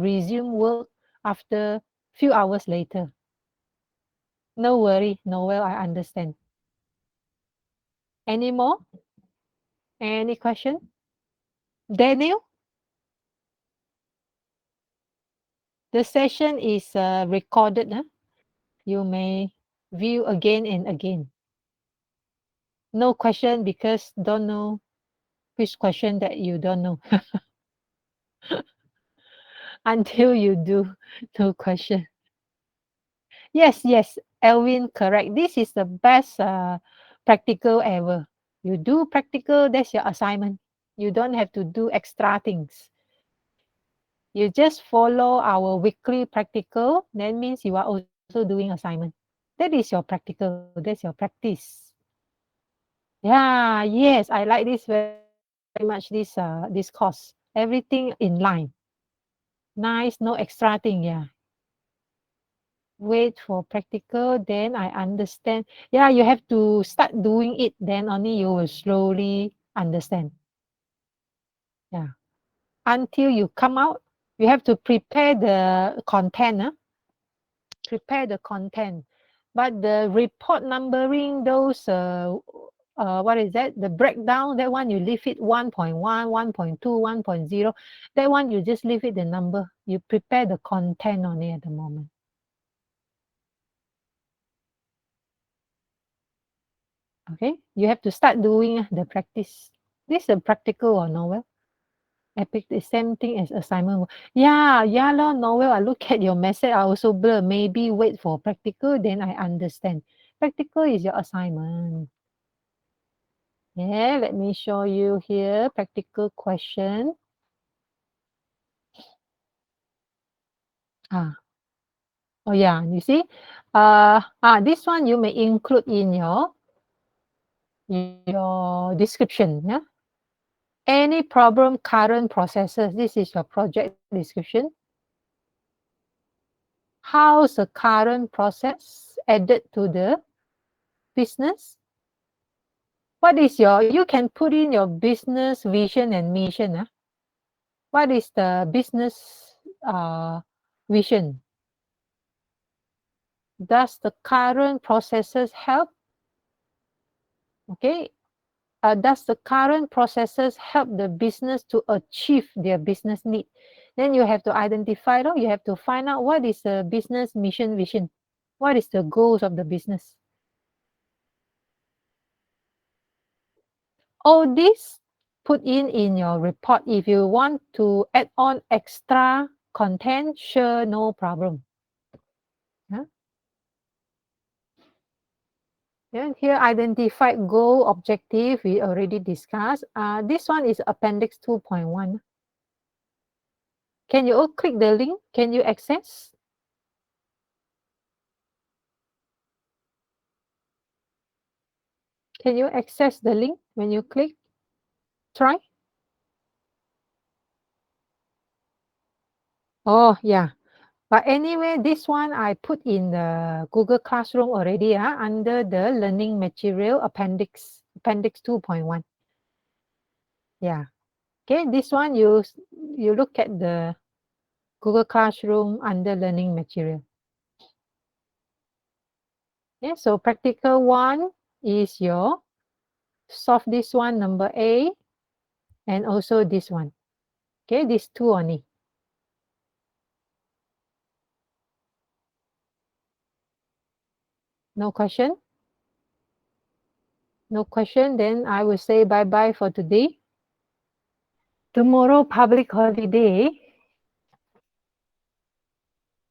S1: resume work after few hours later. No worry, Noel, I understand. Any more? Any question? Daniel, the session is recorded. You may view again and again. No question because don't know which question that you don't know. Until you do, no question. Yes, Elvin, correct. This is the best practical ever. You do practical, that's your assignment. You don't have to do extra things. You just follow our weekly practical. That means you are also doing assignment. That is your practical. That's your practice. Yeah, yes, I like this very much. This course. Everything in line. Nice, no extra thing. Yeah. Wait for practical, then I understand. Yeah, you have to start doing it, then only you will slowly understand. Yeah. Until you come out, you have to prepare the content. Prepare the content. But the report numbering, those, what is that? The breakdown, that one you leave it 1.1, 1.2, 1.0. That one you just leave it the number. You prepare the content on it at the moment. Okay, you have to start doing the practice. This is a practical or novel. Epic, the same thing as assignment. Yeah, Lord Noel. I look at your message, I also blur. Maybe wait for practical, then I understand. Practical is your assignment. Yeah, let me show you here. Practical question. Ah, oh yeah, you see? This one you may include in your description. Yeah. Any problem, current processes. This is your project description. How's the current process added to the business? What is you can put in your business vision and mission. What is the business vision? Does the current processes help? Okay. Does the current processes help the business to achieve their business need? Then you have to identify, you have to find out what is the business mission vision. What is the goals of the business? All this put in your report. If you want to add on extra content, sure, no problem. Yeah. Yeah, here identified goal, objective, we already discussed. This one is appendix 2.1. Can you all click the link? Can you access? Can you access the link when you click? Try. Oh, yeah. But anyway, this one I put in the Google Classroom already under the learning material appendix 2.1. Yeah. Okay, this one you look at the Google Classroom under learning material. Yeah, so practical one is your solve this one, number A, and also this one. Okay, these two only. No question? No question, then I will say bye-bye for today. Tomorrow, public holiday.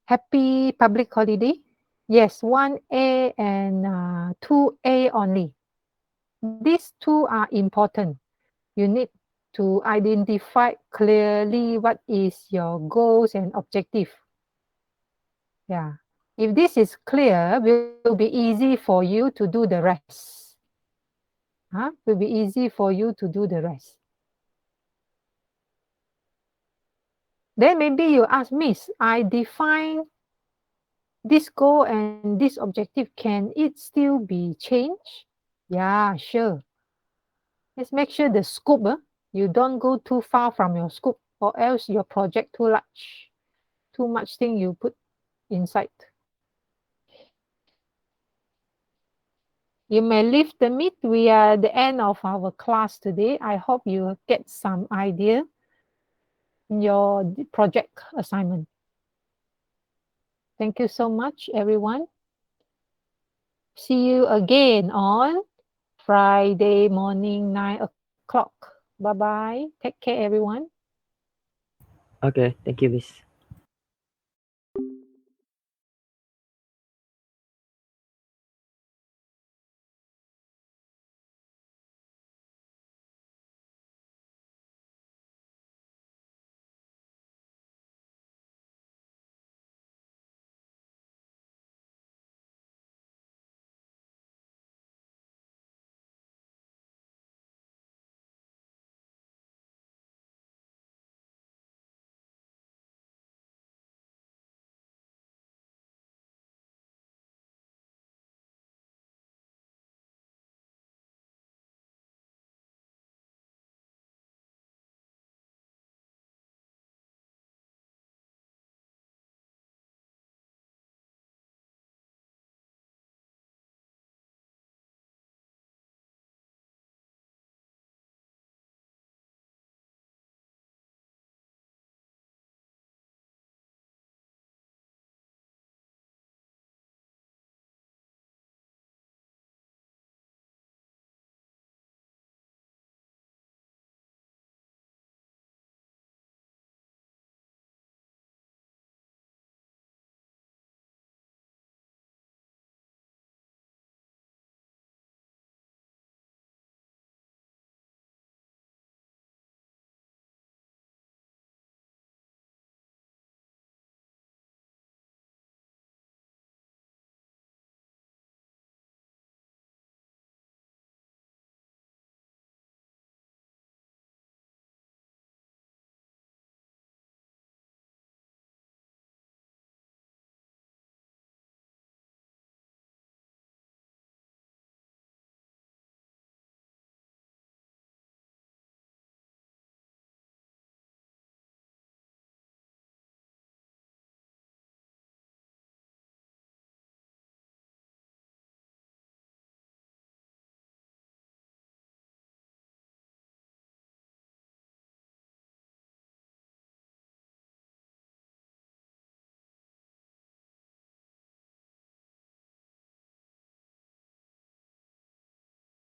S1: Happy public holiday. Yes, 1A and 2A only. These two are important. You need to identify clearly what is your goals and objective. Yeah. If this is clear, will be easy for you to do the rest. Will be easy for you to do the rest. Then maybe you ask, Miss, I define this goal and this objective, can it still be changed? Yeah, sure. Let's make sure the scope, you don't go too far from your scope, or else your project too large. Too much thing you put inside. You may leave the meet. We are at the end of our class today. I hope you get some idea in your project assignment. Thank you so much, everyone. See you again on Friday morning, 9 o'clock. Bye-bye. Take care, everyone.
S4: Okay, thank you, Miss.